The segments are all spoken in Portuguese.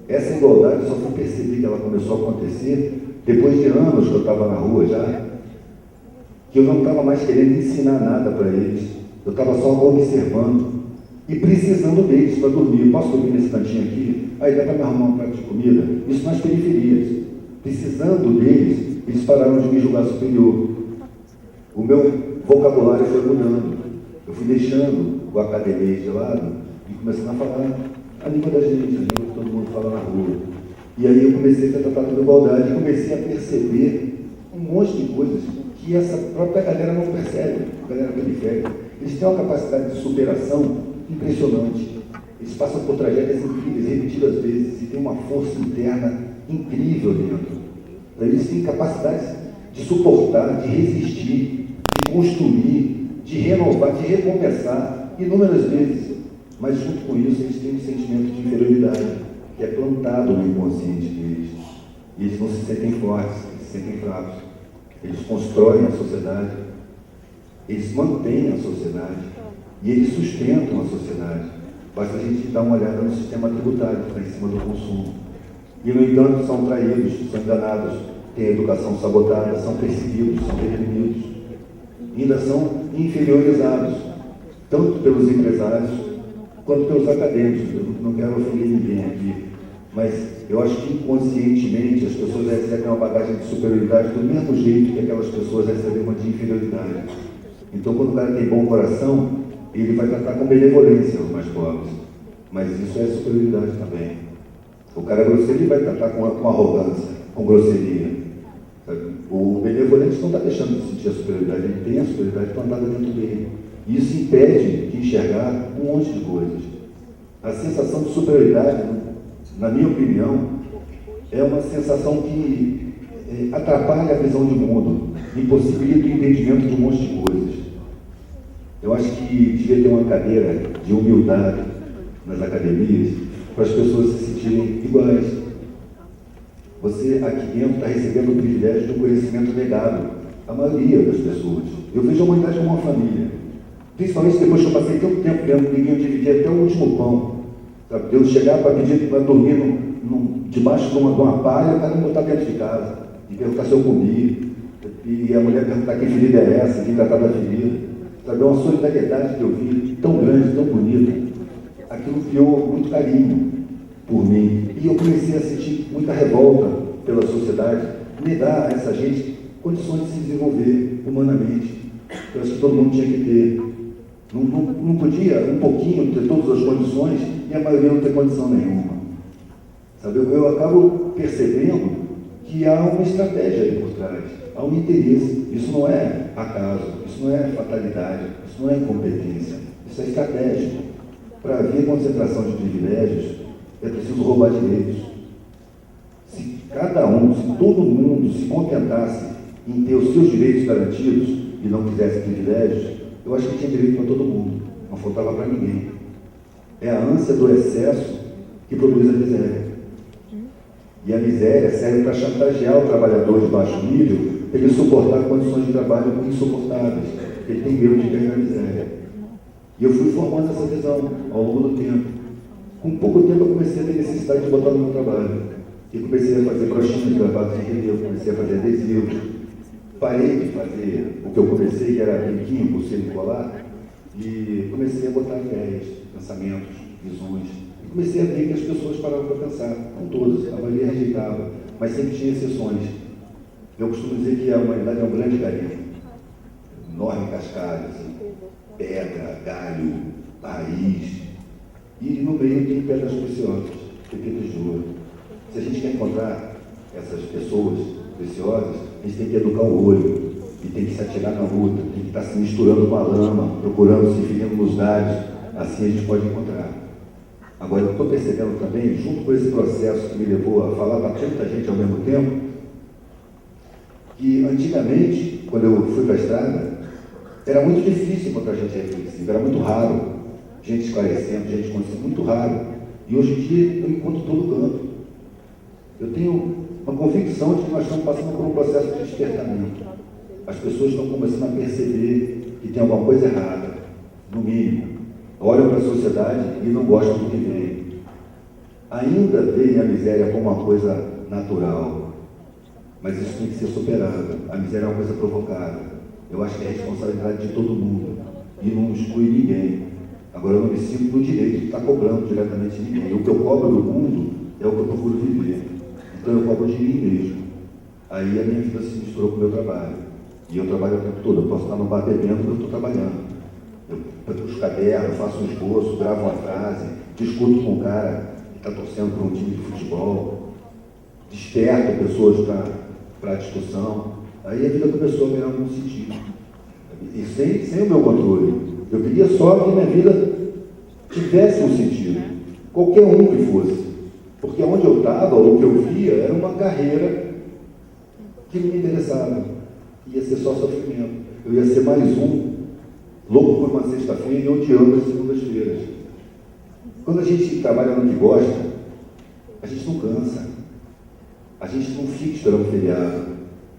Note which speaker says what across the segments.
Speaker 1: Essa igualdade eu só fui perceber que ela começou a acontecer depois de anos que eu estava na rua já, que eu não estava mais querendo ensinar nada para eles, eu estava só observando e precisando deles para dormir. Posso dormir nesse cantinho aqui? Aí dá para me arrumar um prato de comida? Isso nas periferias. Precisando deles, eles pararam de me julgar superior. O meu vocabulário foi mudando. Eu fui deixando o academia de lado e começando a falar a língua da gente, a língua que todo mundo fala na rua. E aí eu comecei a ser tratado com igualdade e comecei a perceber um monte de coisas que essa própria galera não percebe, a galera periférica. Eles têm uma capacidade de superação impressionante. Eles passam por tragédias incríveis, repetidas vezes, e têm uma força interna incrível dentro. Eles têm capacidade de suportar, de resistir, de construir, de renovar, de recomeçar inúmeras vezes. Mas junto com isso eles têm um sentimento de inferioridade, que é plantado no inconsciente deles. E eles não se sentem fortes, eles se sentem fracos. Eles constroem a sociedade, eles mantêm a sociedade e eles sustentam a sociedade. Basta a gente dar uma olhada no sistema tributário que está em cima do consumo. E, no entanto, são traídos, são enganados, têm a educação sabotada, são perseguidos, são reprimidos. Ainda são inferiorizados, tanto pelos empresários quanto pelos acadêmicos. Eu não quero ofender ninguém aqui, mas eu acho que inconscientemente as pessoas recebem uma bagagem de superioridade do mesmo jeito que aquelas pessoas recebem uma de inferioridade. Então, quando o cara tem bom coração, ele vai tratar com benevolência os mais pobres. Mas isso é superioridade também. O cara grosseiro ele vai tratar com arrogância, com grosseria. Sabe? O benevolente não está deixando de sentir a superioridade, ele tem a superioridade plantada dentro dele. E isso impede de enxergar um monte de coisas. A sensação de superioridade, na minha opinião, é uma sensação que atrapalha a visão de mundo, impossibilita o entendimento de um monte de coisas. Eu acho que devia ter uma cadeira de humildade nas academias para as pessoas se sentirem iguais. Você aqui dentro está recebendo o privilégio do conhecimento negado, a maioria das pessoas. Eu vejo a humanidade como uma família. Principalmente depois que eu passei tanto tempo vendo ninguém dividir até o último pão. Sabe? Eu chegar para pedir para dormir debaixo de uma palha, o cara me botar dentro de casa e perguntar se eu comi. E a mulher perguntar que ferida é essa, quem tratava a ferida. Sabe? É uma solidariedade que eu vi, tão grande, tão bonita. Aquilo criou muito carinho por mim. E eu comecei a sentir muita revolta pela sociedade, negar a essa gente condições de se desenvolver humanamente. Eu acho que todo mundo tinha que ter. Não podia, um pouquinho, ter todas as condições e a maioria não ter condição nenhuma. Sabe? Eu acabo percebendo que há uma estratégia aí por trás, há um interesse. Isso não é acaso, isso não é fatalidade, isso não é incompetência, isso é estratégia. Para haver concentração de privilégios, é preciso roubar direitos. Se cada um, se todo mundo se contentasse em ter os seus direitos garantidos e não quisesse privilégios, eu acho que tinha direito para todo mundo, não faltava para ninguém. É a ânsia do excesso que produz a miséria. E a miséria serve para chantagear o trabalhador de baixo nível para ele suportar condições de trabalho insuportáveis, porque ele tem medo de cair na miséria. E eu fui formando essa visão ao longo do tempo. Com pouco tempo eu comecei a ter necessidade de botar no meu trabalho. E comecei a fazer bronchinhas gravados em relevo, comecei a fazer adesivos. Parei de fazer o que eu comecei, que era brinquinho, pulseira e colar, e comecei a botar ideias, pensamentos, visões. E comecei a ver que as pessoas paravam para pensar, não todas, a maioria rejeitava, mas sempre tinha exceções. Eu costumo dizer que a humanidade é um grande garimpo, enorme cascalho, assim, pedra, galho, raiz, e no meio tem pedras preciosas, pepitas de ouro. Se a gente quer encontrar essas pessoas preciosas, a gente tem que educar o olho, e tem que se atirar na luta, tem que estar se misturando com a lama, procurando se ferindo nos galhos, assim a gente pode encontrar. Agora, eu estou percebendo também, junto com esse processo que me levou a falar para tanta gente ao mesmo tempo, que antigamente, quando eu fui para a estrada, era muito difícil encontrar gente reflexiva, era muito raro, gente esclarecendo, gente conhecendo, muito raro. E hoje em dia eu encontro todo canto. Eu tenho uma convicção de que nós estamos passando por um processo de despertamento. As pessoas estão começando a perceber que tem alguma coisa errada, no mínimo. Olham para a sociedade e não gostam do que vê. ainda veem a miséria como uma coisa natural, mas isso tem que ser superado. A miséria é uma coisa provocada. Eu acho que é responsabilidade de todo mundo e não exclui ninguém. Agora, eu não me sinto no direito de estar cobrando diretamente de ninguém. O que eu cobro do mundo é o que eu procuro viver. Então, eu cobro de mim mesmo. Aí a minha vida se misturou com o meu trabalho. E eu trabalho o tempo todo. Eu posso estar no bar bebendo, eu estou trabalhando. Eu pego os cadernos, faço um esboço, gravo uma frase, discuto com um cara que está torcendo para um time de futebol, desperto pessoas para a discussão. Aí a vida começou a ganhar algum sentido. E sem o meu controle. Eu queria só que minha vida tivesse um sentido, qualquer um que fosse. Porque onde eu estava, o que eu via, era uma carreira que não me interessava. Ia ser só sofrimento. Eu ia ser mais um, louco por uma sexta-feira e odiando as segundas-feiras. Quando a gente trabalha no que gosta, a gente não cansa. A gente não fica esperando feriado.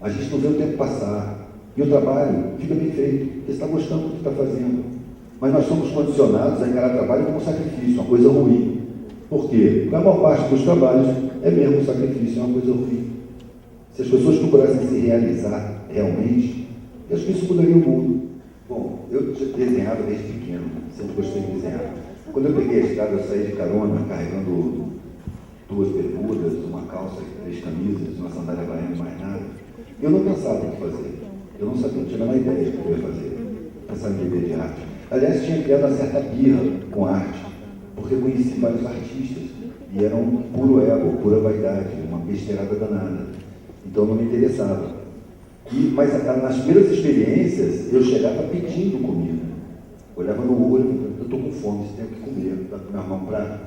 Speaker 1: A gente não vê o tempo passar. E o trabalho fica bem feito, porque você está gostando do que está fazendo. Mas nós somos condicionados a encarar trabalho como sacrifício, uma coisa ruim. Por quê? Porque a maior parte dos trabalhos é mesmo sacrifício, é uma coisa ruim. Se as pessoas procurassem se realizar realmente, eu acho que isso mudaria o mundo. Bom, eu desenhava desde pequeno, sempre gostei de desenhar. Quando eu peguei a estrada, eu saí de carona, carregando 2 bermudas, uma calça, 3 camisas, uma sandália havaiana, mais nada. Eu não pensava o que fazer. Eu não sabia, não tinha a menor ideia do que eu ia fazer. Pensava em viver de arte. Aliás, tinha criado uma certa birra com arte, porque eu conheci vários artistas, e era um puro ego, pura vaidade, uma besteirada danada. Então não me interessava. Mas nas primeiras experiências, eu chegava pedindo comida. Olhava no olho, eu estou com fome, você tem que comer, dá para me arrumar um prato.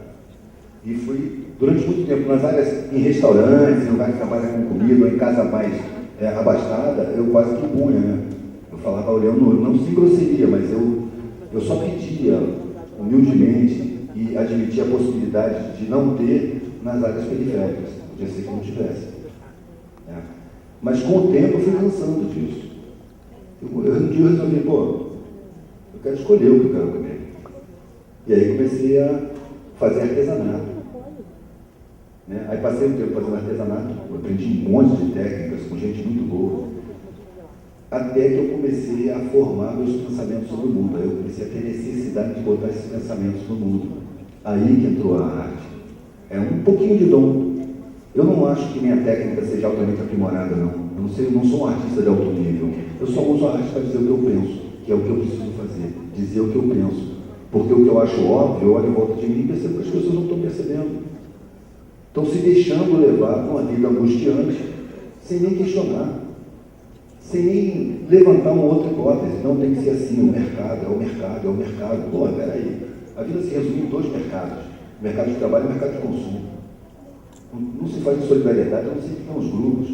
Speaker 1: E fui, durante muito tempo, nas áreas, em restaurantes, em lugares que trabalham com comida, ou em casa mais abastada, eu quase que punha, né? Eu falava olhando no olho, não sem grosseria, mas eu só pedia, humildemente, e admitia a possibilidade de não ter nas áreas periféricas. Podia ser que não tivesse. Mas com o tempo eu fui cansando disso. Um dia eu resolvi, eu quero escolher o que eu quero comer. E aí comecei a fazer artesanato. Aí passei um tempo fazendo artesanato, eu aprendi um monte de técnicas com gente muito boa. Até que eu comecei a formar meus pensamentos sobre o mundo. Aí eu comecei a ter necessidade de botar esses pensamentos no mundo. Aí que entrou a arte. É um pouquinho de dom. Eu não acho que minha técnica seja altamente aprimorada, não. Eu não sou um artista de alto nível. Eu só uso a arte para dizer o que eu penso, que é o que eu preciso fazer. Dizer o que eu penso. Porque o que eu acho óbvio, eu olho em volta de mim e percebo que as pessoas não estão percebendo. Estão se deixando levar com a vida angustiante, sem nem questionar. Sem nem levantar uma outra hipótese. Não tem que ser assim, o mercado, é o mercado, é o mercado. Peraí. A vida se resume em 2 mercados. O mercado de trabalho e o mercado de consumo. Não se fala em solidariedade, não se ficam os grupos.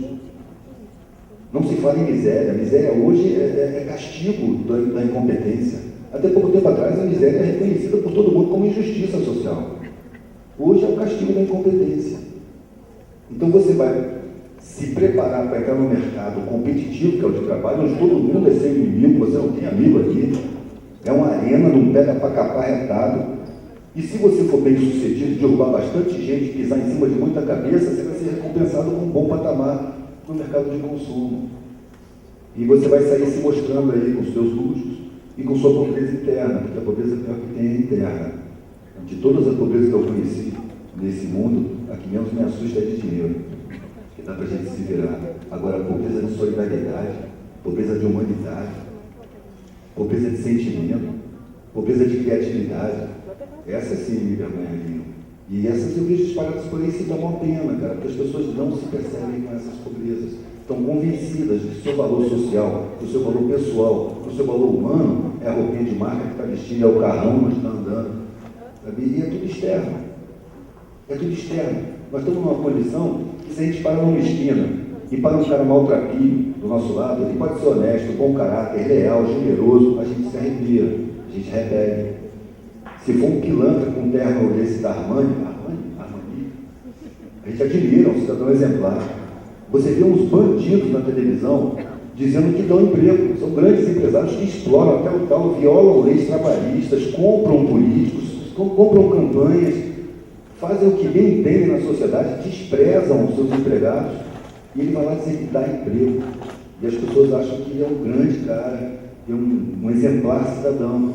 Speaker 1: Não se fala em miséria. A miséria hoje é castigo da incompetência. Até pouco tempo atrás, a miséria é reconhecida por todo mundo como injustiça social. Hoje é o castigo da incompetência. Então você vai se preparar para entrar no mercado competitivo, que é o de trabalho, onde todo mundo é seu inimigo, você não tem amigo aqui. É uma arena, não pega para capar retado. E se você for bem sucedido, derrubar bastante gente, pisar em cima de muita cabeça, você vai ser recompensado com um bom patamar no mercado de consumo. E você vai sair se mostrando aí com os seus luxos e com sua pobreza interna, porque a pobreza pior que tem é interna. De todas as pobrezas que eu conheci nesse mundo, a que menos me assusta é de dinheiro, que dá para a gente se virar. Agora, a pobreza de solidariedade, pobreza de humanidade, pobreza de sentimento, pobreza de criatividade, essas sim me vergonhariam. E essas eu vejo espalhadas por aí, se dá uma pena, cara, porque as pessoas não se percebem com essas pobrezas. Estão convencidas de que o seu valor social, do seu valor pessoal, do seu valor humano, é a roupinha de marca que está vestindo, é o carrão onde está andando. Sabe? E é tudo externo. É tudo externo. Nós estamos numa condição que, se a gente parar numa esquina e para um cara maltrapilho do nosso lado, ele pode ser honesto, bom caráter, leal, generoso, a gente se arrepia, a gente rebelde. Se for um pilantra com um terno desse da Armani, a gente admira, um cidadão exemplar. Você vê uns bandidos na televisão dizendo que dão emprego. São grandes empresários que exploram até o tal, violam leis trabalhistas, compram políticos, compram campanhas, fazem o que bem entendem na sociedade, desprezam os seus empregados, e ele vai lá dizer que dá emprego. E as pessoas acham que ele é um grande cara, é um exemplar cidadão.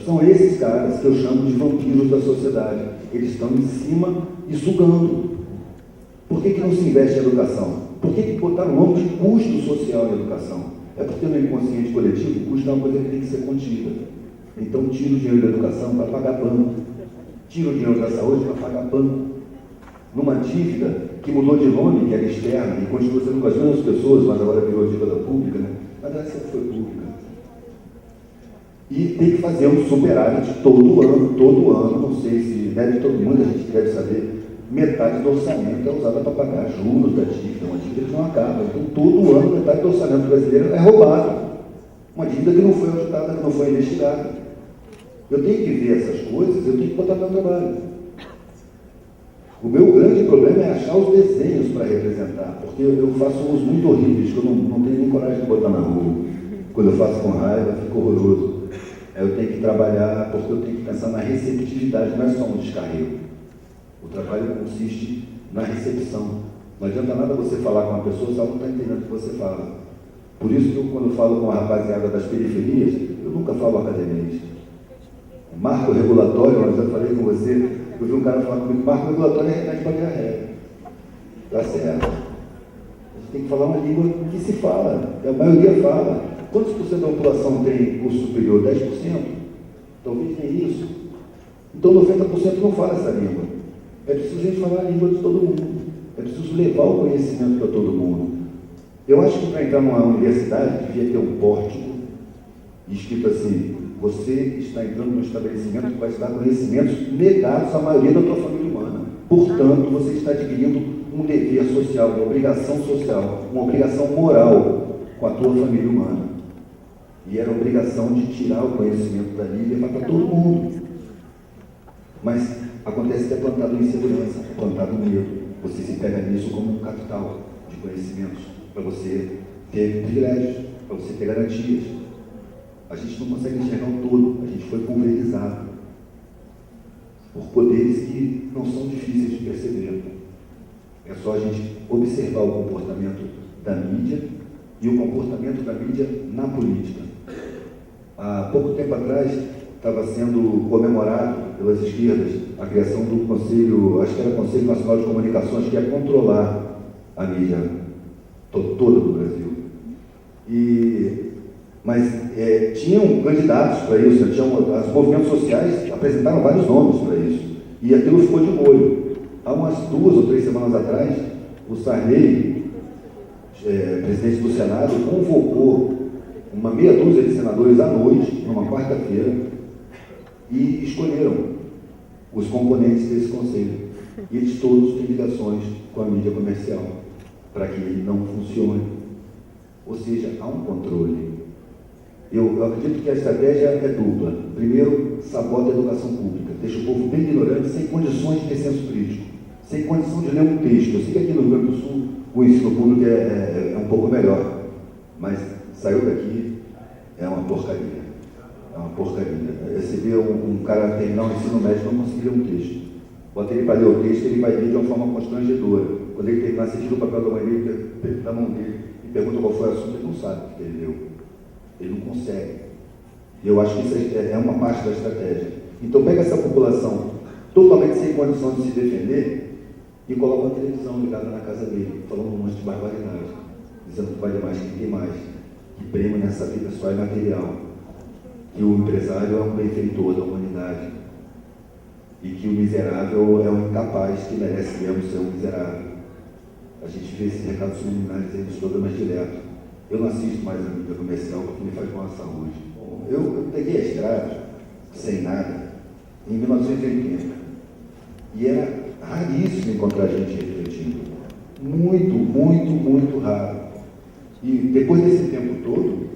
Speaker 1: São esses caras que eu chamo de vampiros da sociedade. Eles estão em cima e sugando. Por que não se investe em educação? Por que botaram o nome de custo social em educação? É porque no inconsciente coletivo, o custo é uma coisa que tem que ser contida. Então, tira o dinheiro da educação para pagar banco. Tira o dinheiro da saúde para pagar banco. Numa dívida que mudou de nome, que era externa, e continua sendo com as mesmas pessoas, mas agora virou dívida pública, né? Mas ela sempre foi pública. E tem que fazer um superávit todo ano, não sei se muita gente deve saber, metade do orçamento é usada para pagar juros da dívida, uma dívida que não acaba. Então, todo ano, metade do orçamento brasileiro é roubado. Uma dívida que não foi auditada, que não foi investigada. Eu tenho que ver essas coisas, eu tenho que botar meu trabalho. O meu grande problema é achar os desenhos para representar, porque eu faço uns muito horríveis, que eu não tenho nem coragem de botar na rua. Quando eu faço com raiva, fica horroroso. Eu tenho que trabalhar, porque eu tenho que pensar na receptividade, não é só um descarrego. O trabalho consiste na recepção. Não adianta nada você falar com uma pessoa se ela não está entendendo o que você fala. Por isso que eu, quando falo com a rapaziada das periferias, eu nunca falo academia. Marco regulatório, eu já falei com você, eu vi um cara falar comigo, marco regulatório é remédio para diarreia. Está certo. A gente tem que falar uma língua que se fala, que a maioria fala. Quantos por cento da população tem curso superior? 10%? Talvez nem isso. Então 90% não fala essa língua. É preciso a gente falar a língua de todo mundo. É preciso levar o conhecimento para todo mundo. Eu acho que para entrar numa universidade devia ter um pórtico escrito assim: você está entrando num estabelecimento que vai te dar conhecimentos negados à maioria da tua família humana. Portanto, você está adquirindo um dever social, uma obrigação social, uma obrigação moral com a tua família humana. E era a obrigação de tirar o conhecimento dali e levar para todo mundo. Mas acontece que é plantado insegurança, é plantado medo. Você se pega nisso como um capital de conhecimentos, para você ter privilégios, para você ter garantias. A gente não consegue enxergar o todo, a gente foi pulverizado por poderes que não são difíceis de perceber. É só a gente observar o comportamento da mídia e o comportamento da mídia na política. Há pouco tempo atrás estava sendo comemorado pelas esquerdas a criação do Conselho, acho que era o Conselho Nacional de Comunicações, que ia controlar a mídia toda do Brasil. Mas tinham candidatos para isso, os movimentos sociais apresentaram vários nomes para isso, e aquilo ficou de molho. Há umas 2 ou 3 semanas atrás, o Sarney, presidente do Senado, convocou uma meia dúzia de senadores à noite, numa quarta-feira, e escolheram os componentes desse conselho. E eles todos têm ligações com a mídia comercial, para que ele não funcione. Ou seja, há um controle. Eu acredito que a estratégia é dupla. Primeiro, sabota a educação pública, deixa o povo bem ignorante, sem condições de ter senso crítico, sem condição de ler um texto. Eu sei que aqui no Rio Grande do Sul o ensino público é um pouco melhor, mas saiu daqui, é uma porcaria. É uma porcaria. Você vê um cara terminar o ensino médio e não conseguir ler um texto. Bota ele para ler o texto, ele vai ler de uma forma constrangedora. Quando ele terminar, você tira o papel da mão dele e pergunta qual foi o assunto, ele não sabe o que ele leu. Ele não consegue. E eu acho que isso é uma parte da estratégia. Então pega essa população totalmente sem condição de se defender e coloca a televisão ligada na casa dele, falando um monte de barbaridade, dizendo que vale mais que tem mais, que prêmio nessa vida só é material, que o empresário é um benfeitor da humanidade e que o miserável é um incapaz que merece mesmo ser um miserável. A gente vê esses recados subliminares aí nos programas direto. Eu não assisto mais a mídia comercial porque me faz mal à saúde. Eu peguei a estrada, sem nada, em 1980. E era raríssimo encontrar gente refletindo. Muito, muito, muito raro. E depois desse tempo todo,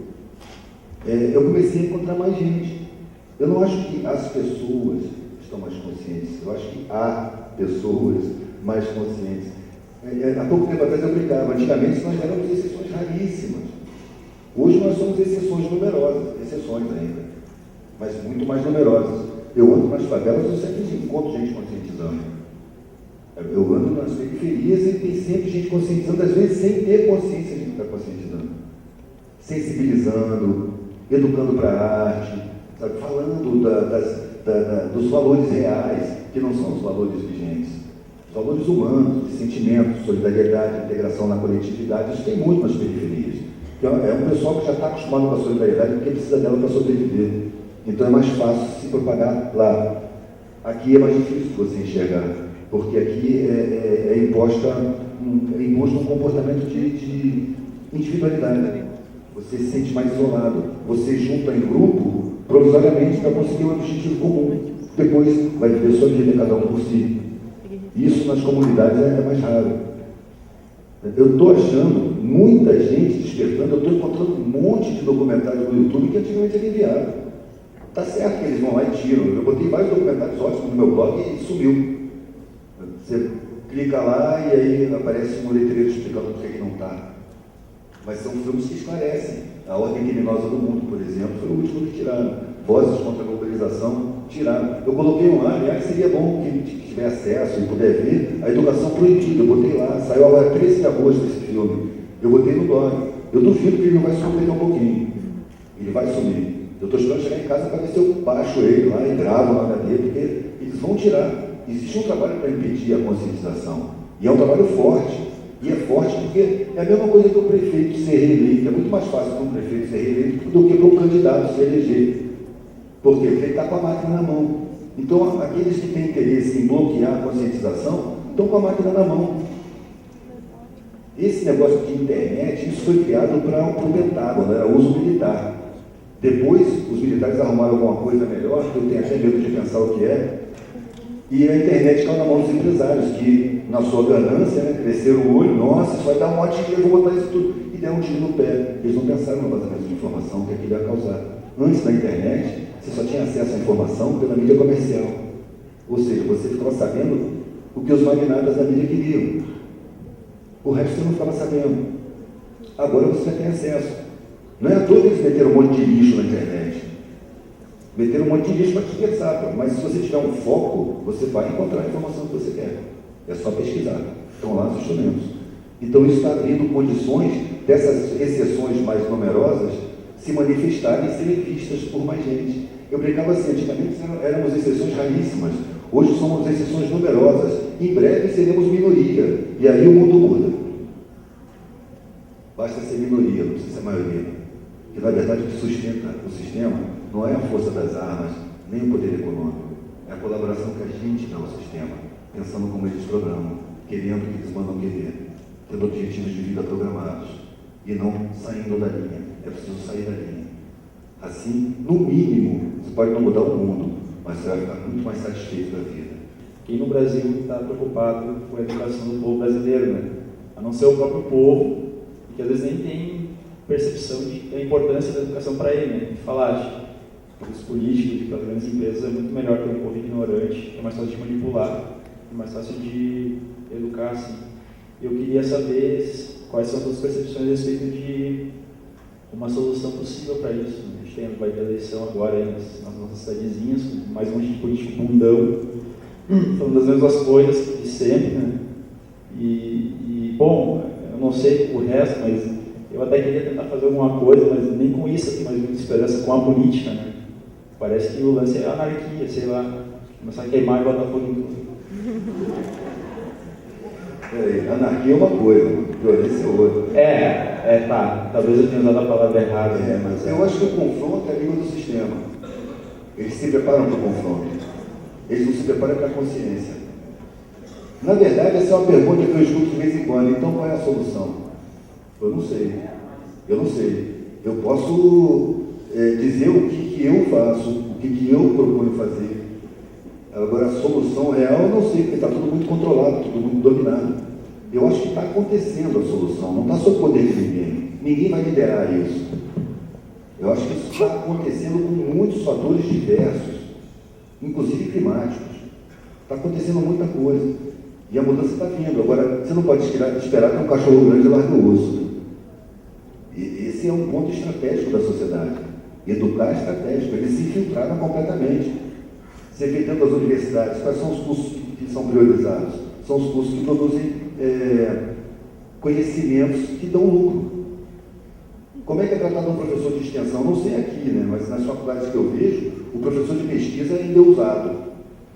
Speaker 1: eu comecei a encontrar mais gente. Eu não acho que as pessoas estão mais conscientes. Eu acho que há pessoas mais conscientes. Há pouco tempo atrás eu brincava, antigamente nós éramos exceções raríssimas. Hoje nós somos exceções numerosas, exceções ainda, mas muito mais numerosas. Eu ando nas favelas, eu sempre encontro gente conscientizando. Eu ando nas periferias e tem sempre gente conscientizando, às vezes sem ter consciência de que está conscientizando. Sensibilizando, educando para a arte, sabe? Falando dos valores reais, que não são os valores vigentes. Os valores humanos, de sentimento, solidariedade, integração na coletividade, isso tem muito nas periferias. É um pessoal que já está acostumado com a solidariedade porque precisa dela para sobreviver. Então é mais fácil se propagar lá. Aqui é mais difícil você enxergar, porque aqui é imposto um comportamento de individualidade. Você se sente mais isolado. Você junta em grupo provisoriamente para conseguir um objetivo comum. Depois vai viver sua vida, cada um por si. Isso nas comunidades é mais raro. Eu estou achando muita gente despertando, eu estou encontrando um monte de documentários no YouTube que antigamente era enviado. Tá certo que eles vão lá e tiram. Eu botei vários documentários ótimos no meu blog e sumiu. Você clica lá e aí aparece um letreiro explicando por que não está. Mas são filmes que esclarecem. A Ordem Criminosa do Mundo, por exemplo, foi o último que tiraram. Vozes contra a Globalização, tiraram. Eu coloquei um lá, aliás, seria bom quem tiver acesso e puder ver, a Educação Proibida. Eu botei lá, saiu agora 13 de agosto esse filme. Eu botei no blog. Eu duvido que ele não vai sumir daqui a um pouquinho. Ele vai sumir. Eu estou esperando chegar em casa para ver se eu baixo ele lá e gravo na HD, porque eles vão tirar. Existe um trabalho para impedir a conscientização. E é um trabalho forte. E é forte porque é a mesma coisa que o prefeito ser reeleito. É muito mais fácil para um prefeito ser reeleito do que para um candidato se eleger. Por quê? Porque ele está com a máquina na mão. Então, aqueles que têm interesse em bloquear a conscientização estão com a máquina na mão. Esse negócio de internet, isso foi criado para o Pentágono, era uso militar. Depois, os militares arrumaram alguma coisa melhor, que eu tenho até medo de pensar o que é, e a internet caiu na mão dos empresários, que, na sua ganância, né, cresceram o olho, nossa, isso vai dar um monte de dinheiro, vou botar isso tudo, e deram um tiro no pé. Eles não pensaram no vazamento de informação que aquilo ia causar. Antes da internet, você só tinha acesso à informação pela mídia comercial. Ou seja, você ficava sabendo o que os magnatas da mídia queriam. O resto você não ficava sabendo. Agora você já tem acesso. Não é à toa que eles meteram um monte de lixo na internet. Meteram um monte de lixo para dispersar, mas se você tiver um foco, você vai encontrar a informação que você quer. É só pesquisar. Estão lá os instrumentos. Então isso está abrindo condições dessas exceções mais numerosas se manifestarem e serem vistas por mais gente. Eu brincava assim, antigamente éramos exceções raríssimas, hoje somos exceções numerosas, em breve seremos minoria, e aí o mundo muda. Basta ser minoria, não precisa ser maioria. Que na verdade o que sustenta o sistema não é a força das armas, nem o poder econômico, é a colaboração que a gente dá ao sistema, pensando como eles programam, querendo o que eles mandam querer, tendo objetivos de vida programados, e não saindo da linha. É preciso sair da linha. Assim, no mínimo, você pode não mudar o mundo, mas você vai ficar muito mais satisfeito da vida.
Speaker 2: Quem no Brasil está preocupado com a educação do povo brasileiro, né? A não ser o próprio povo, que às vezes nem tem percepção da importância da educação para ele, né? De falar, para os políticos e para as grandes empresas é muito melhor ter um povo ignorante, é mais fácil de manipular, é mais fácil de educar, assim. Eu queria saber quais são as suas percepções a respeito de uma solução possível para isso. A gente vai ter eleição agora aí nas nossas cidadezinhas, com mais um monte de político bundão, falando das mesmas coisas de sempre, né? Bom, eu não sei o resto, mas eu até queria tentar fazer alguma coisa, mas nem com isso eu tenho mais muita esperança com a política, né? Parece que o lance é anarquia, sei lá, começar a queimar e botar fogo em tudo.
Speaker 1: Anarquia é uma coisa, violência é outra.
Speaker 2: Tá. Talvez eu tenha usado a palavra errada.
Speaker 1: Mas eu acho que o confronto é a língua do sistema. Eles se preparam para o confronto. Eles não se preparam para a consciência. Na verdade, essa é uma pergunta que eu escuto de vez em quando. Então, qual é a solução? Eu não sei. Eu posso dizer o que eu faço, o que eu proponho fazer. Agora, a solução real eu não sei, porque está tudo muito controlado, tudo muito dominado. Eu acho que está acontecendo a solução, não está sob o poder de ninguém. Ninguém vai liderar isso. Eu acho que isso está acontecendo com muitos fatores diversos, inclusive climáticos. Está acontecendo muita coisa. E a mudança está vindo. Agora, você não pode esperar que um cachorro grande largue o osso. E esse é um ponto estratégico da sociedade. Educar é estratégico. Eles se infiltraram completamente. Você vê dentro das universidades, quais são os cursos que são priorizados? são os cursos que produzem conhecimentos que dão lucro. Como é que é tratado um professor de extensão? Não sei aqui, né? Mas nas faculdades que eu vejo, o professor de pesquisa é endeusado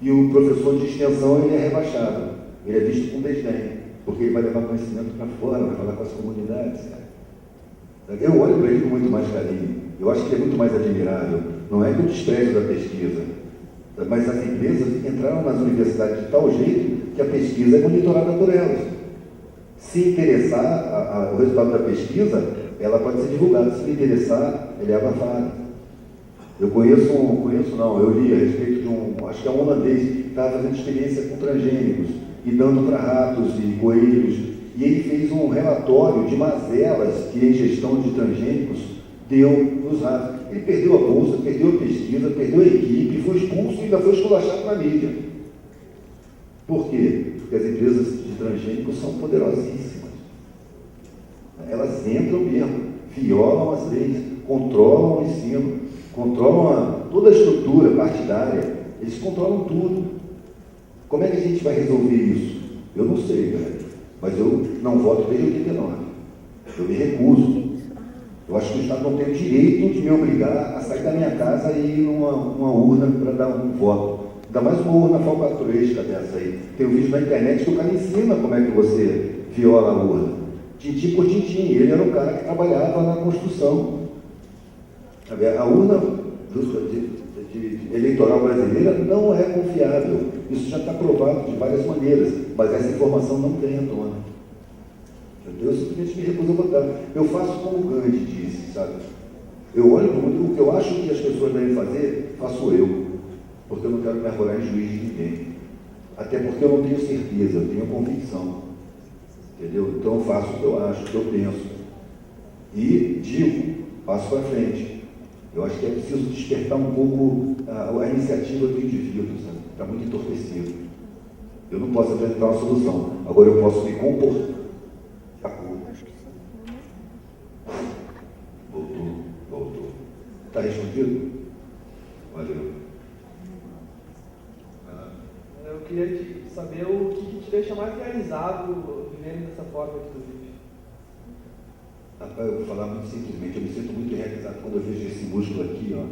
Speaker 1: e o professor de extensão ele é rebaixado. Ele é visto com desdém, porque ele vai levar conhecimento para fora, vai falar com as comunidades. Cara. Eu olho para ele com muito mais carinho. Eu acho que ele é muito mais admirável. Não é que eu desprezo da pesquisa, mas as empresas entraram nas universidades de tal jeito que a pesquisa é monitorada por elas. Se interessar o resultado da pesquisa, ela pode ser divulgada. Se não interessar, ele é abafado. Eu li a respeito de acho que é um holandês, que estava fazendo experiência com transgênicos e dando para ratos e coelhos. E ele fez um relatório de mazelas que a ingestão de transgênicos deu nos ratos. Ele perdeu a bolsa, perdeu a pesquisa, perdeu a equipe, foi expulso e ainda foi esculachado na mídia. Por quê? Porque as empresas de transgênicos são poderosíssimas. Elas entram mesmo, violam as leis, controlam o ensino, controlam toda a estrutura partidária, eles controlam tudo. Como é que a gente vai resolver isso? Eu não sei, velho, mas eu não voto desde 89. Eu me recuso. Eu acho que o Estado não tem o direito de me obrigar a sair da minha casa e ir numa urna para dar um voto. Ainda mais uma urna falcatruesca dessa aí. Tem um vídeo na internet que o cara ensina como é que você viola a urna. Tintim por tintim. Ele era um cara que trabalhava na construção. A urna eleitoral brasileira não é confiável. Isso já está provado de várias maneiras, mas essa informação não tem à tona. Eu simplesmente me recuso a votar. Eu faço como o Gandhi disse, sabe? Eu olho para o que eu acho que as pessoas devem fazer, faço eu. Porque eu não quero me arrolar em juiz de ninguém. Até porque eu não tenho certeza, eu tenho convicção. Entendeu? Então eu faço o que eu acho, o que eu penso. E digo, passo para frente. Eu acho que é preciso despertar um pouco a iniciativa do indivíduo, sabe? Está muito entorpecido. Eu não posso apresentar uma solução. Agora eu posso me comportar. Voltou. Está respondido? Valeu.
Speaker 3: Eu queria saber o que te deixa mais realizado vivendo dessa forma que tu vive.
Speaker 1: Rapaz, eu vou falar muito simplesmente. Eu me sinto muito realizado quando eu vejo esse músculo aqui, ó,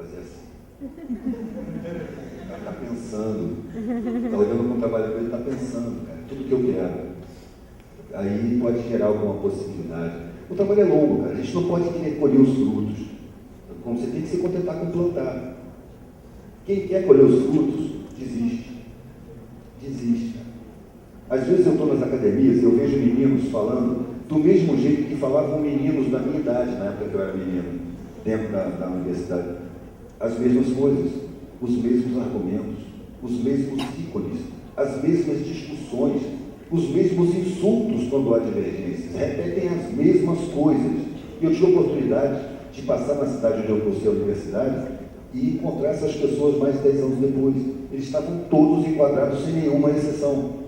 Speaker 1: fazer assim. Está pensando. Está olhando para o trabalho dele, está pensando, cara. Tudo que eu quero. Aí pode gerar alguma possibilidade. O trabalho é longo, cara. A gente não pode querer colher os frutos. Como você tem que se contentar com plantar. Quem quer colher os frutos, desiste. Às vezes eu estou nas academias e eu vejo meninos falando do mesmo jeito que falavam meninos da minha idade, na época que eu era menino, dentro da universidade. As mesmas coisas, os mesmos argumentos, os mesmos ícones, as mesmas discussões, os mesmos insultos quando há divergências, repetem as mesmas coisas. E eu tive a oportunidade de passar na cidade onde eu cursei a universidade e encontrar essas pessoas mais de 10 anos depois. Eles estavam todos enquadrados, sem nenhuma exceção.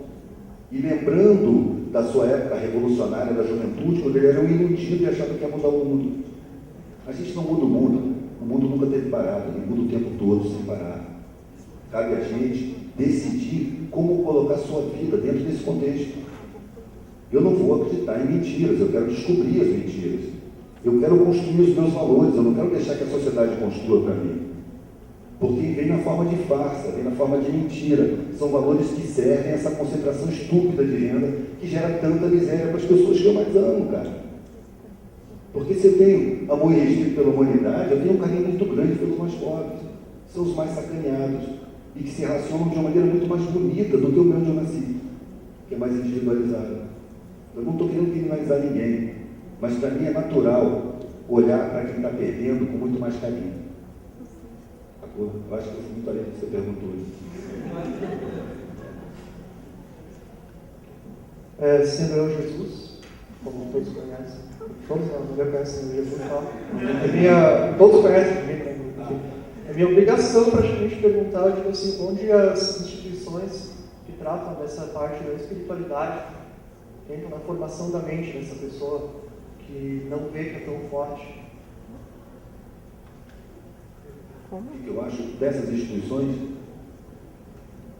Speaker 1: E lembrando da sua época revolucionária, da juventude, quando ele era um iludido e achava que ia mudar o mundo. A gente não muda o mundo nunca teve parado, ele muda o tempo todo sem parar. Cabe a gente decidir como colocar a sua vida dentro desse contexto. Eu não vou acreditar em mentiras, eu quero descobrir as mentiras. Eu quero construir os meus valores, eu não quero deixar que a sociedade construa para mim. Porque vem na forma de farsa, vem na forma de mentira. São valores que servem a essa concentração estúpida de renda que gera tanta miséria para as pessoas que eu mais amo, cara. Porque se eu tenho amor e respeito pela humanidade, eu tenho um carinho muito grande pelos mais pobres. São os mais sacaneados e que se relacionam de uma maneira muito mais bonita do que o meu onde eu nasci, que é mais individualizado. Eu não estou querendo criminalizar ninguém, mas para mim é natural olhar para quem está perdendo com muito mais carinho. Eu acho que eu fui muito além do que você perguntou.
Speaker 3: Sendo eu Jesus, como todos conhecem, todos não conhecem Jesus, todos conhecem também, é minha obrigação praticamente perguntar, tipo assim, onde as instituições que tratam dessa parte da espiritualidade entram na formação da mente dessa pessoa que não vê que é tão forte.
Speaker 1: O que eu acho dessas instituições?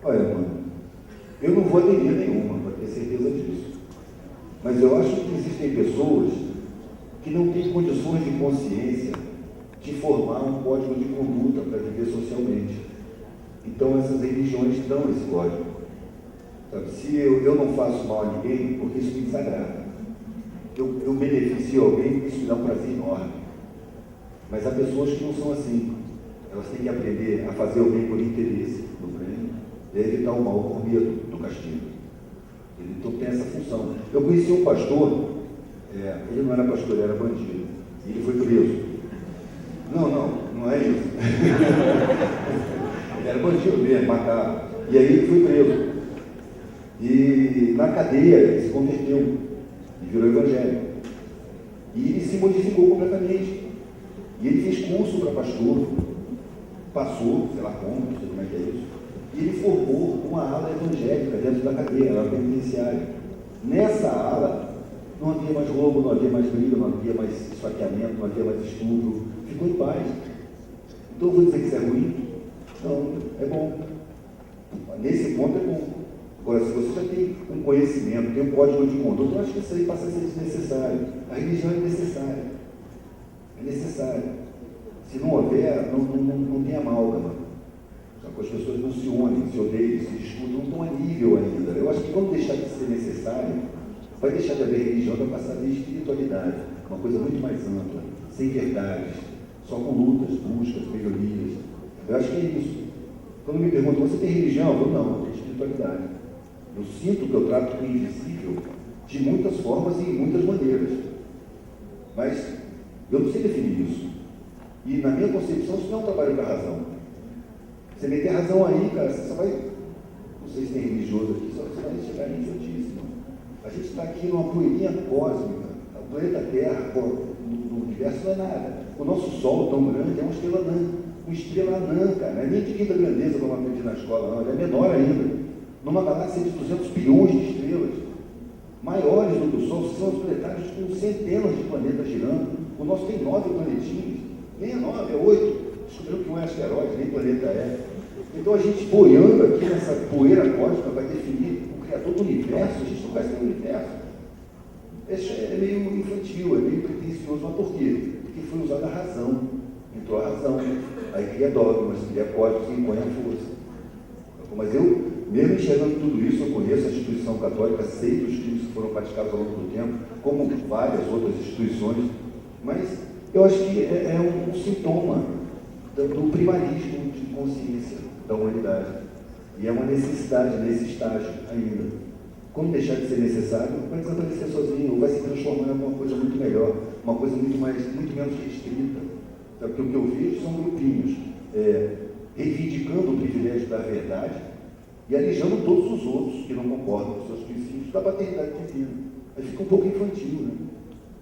Speaker 1: Olha, mano, Eu não vou aderir a nenhuma, para ter certeza disso. Mas eu acho que existem pessoas que não têm condições de consciência de formar um código de conduta para viver socialmente. Então essas religiões dão esse código. Sabe? Se eu não faço mal a ninguém, porque isso me desagrada. Eu beneficio alguém, isso me dá um prazer enorme. Mas há pessoas que não são assim. Elas têm que aprender a fazer o bem por interesse do prêmio e a evitar o mal por medo do castigo. Então tem essa função. Eu conheci um pastor, ele não era pastor, ele era bandido. E ele foi preso. Não é isso. Ele era bandido mesmo, matava. E aí ele foi preso. E na cadeia ele se converteu e virou evangélico. E ele se modificou completamente. E ele fez curso para pastor, passou, sei lá como, não sei como é que é isso. E ele formou uma ala evangélica dentro da cadeia, ela penitenciária. Nessa ala não havia mais roubo, não havia mais briga, não havia mais esfaqueamento, não havia mais estupro. Ficou em paz. Então eu vou dizer que isso é ruim? Não, é bom. Nesse ponto é bom. Agora, se você já tem um conhecimento, tem um código de conduta, eu acho que isso aí passa a ser desnecessário. A religião é necessária. É necessária. Se não houver, não tem amálgama. As pessoas não se unem, se odeiam, se discutem, não estão a nível ainda. Eu acho que quando deixar de ser necessário, vai deixar de haver religião, vai passar a haver espiritualidade, uma coisa muito mais ampla, sem verdades, só com lutas, buscas, melhorias. Eu acho que é isso. Quando me perguntam, você tem religião? Eu falo, não, eu tenho espiritualidade. Eu sinto que eu trato com o invisível de muitas formas e muitas maneiras. Mas eu não sei definir isso. E na minha concepção, isso não é um trabalho para a razão. Você meter a razão aí, cara, você só vai, não sei se tem religioso aqui, só você vai chegar em idiotíssimo. A gente está aqui numa poeirinha cósmica, o planeta Terra, no universo não é nada. O nosso Sol tão grande é uma estrela anã, cara, não é nem de quinta grandeza como eu aprendi na escola, não, ele é menor ainda. Numa galáxia de 200 bilhões de estrelas, maiores do que o Sol, são os planetários com centenas de planetas girando. O nosso tem 9 planetinhos, nem é 9, é 8. Descobriram que um é asteroide, nem planeta é. Então a gente boiando aqui nessa poeira cósmica vai definir o criador do universo, a gente não vai ser o universo. É meio infantil, é meio pretensioso, mas por quê? Porque foi usada a razão, entrou a razão, aí cria dogmas, cria códigos e impõe a força. Mas eu, mesmo enxergando tudo isso, eu conheço a instituição católica, sei dos crimes que foram praticados ao longo do tempo, como várias outras instituições, mas eu acho que é um sintoma do primarismo de consciência da humanidade. E é uma necessidade nesse estágio ainda. Quando deixar de ser necessário, vai desaparecer sozinho, ou vai se transformar em alguma coisa muito melhor, uma coisa muito menos restrita. Porque o que eu vejo são grupinhos reivindicando o privilégio da verdade e alijando todos os outros que não concordam com seus princípios da paternidade divina. Aí fica um pouco infantil, né?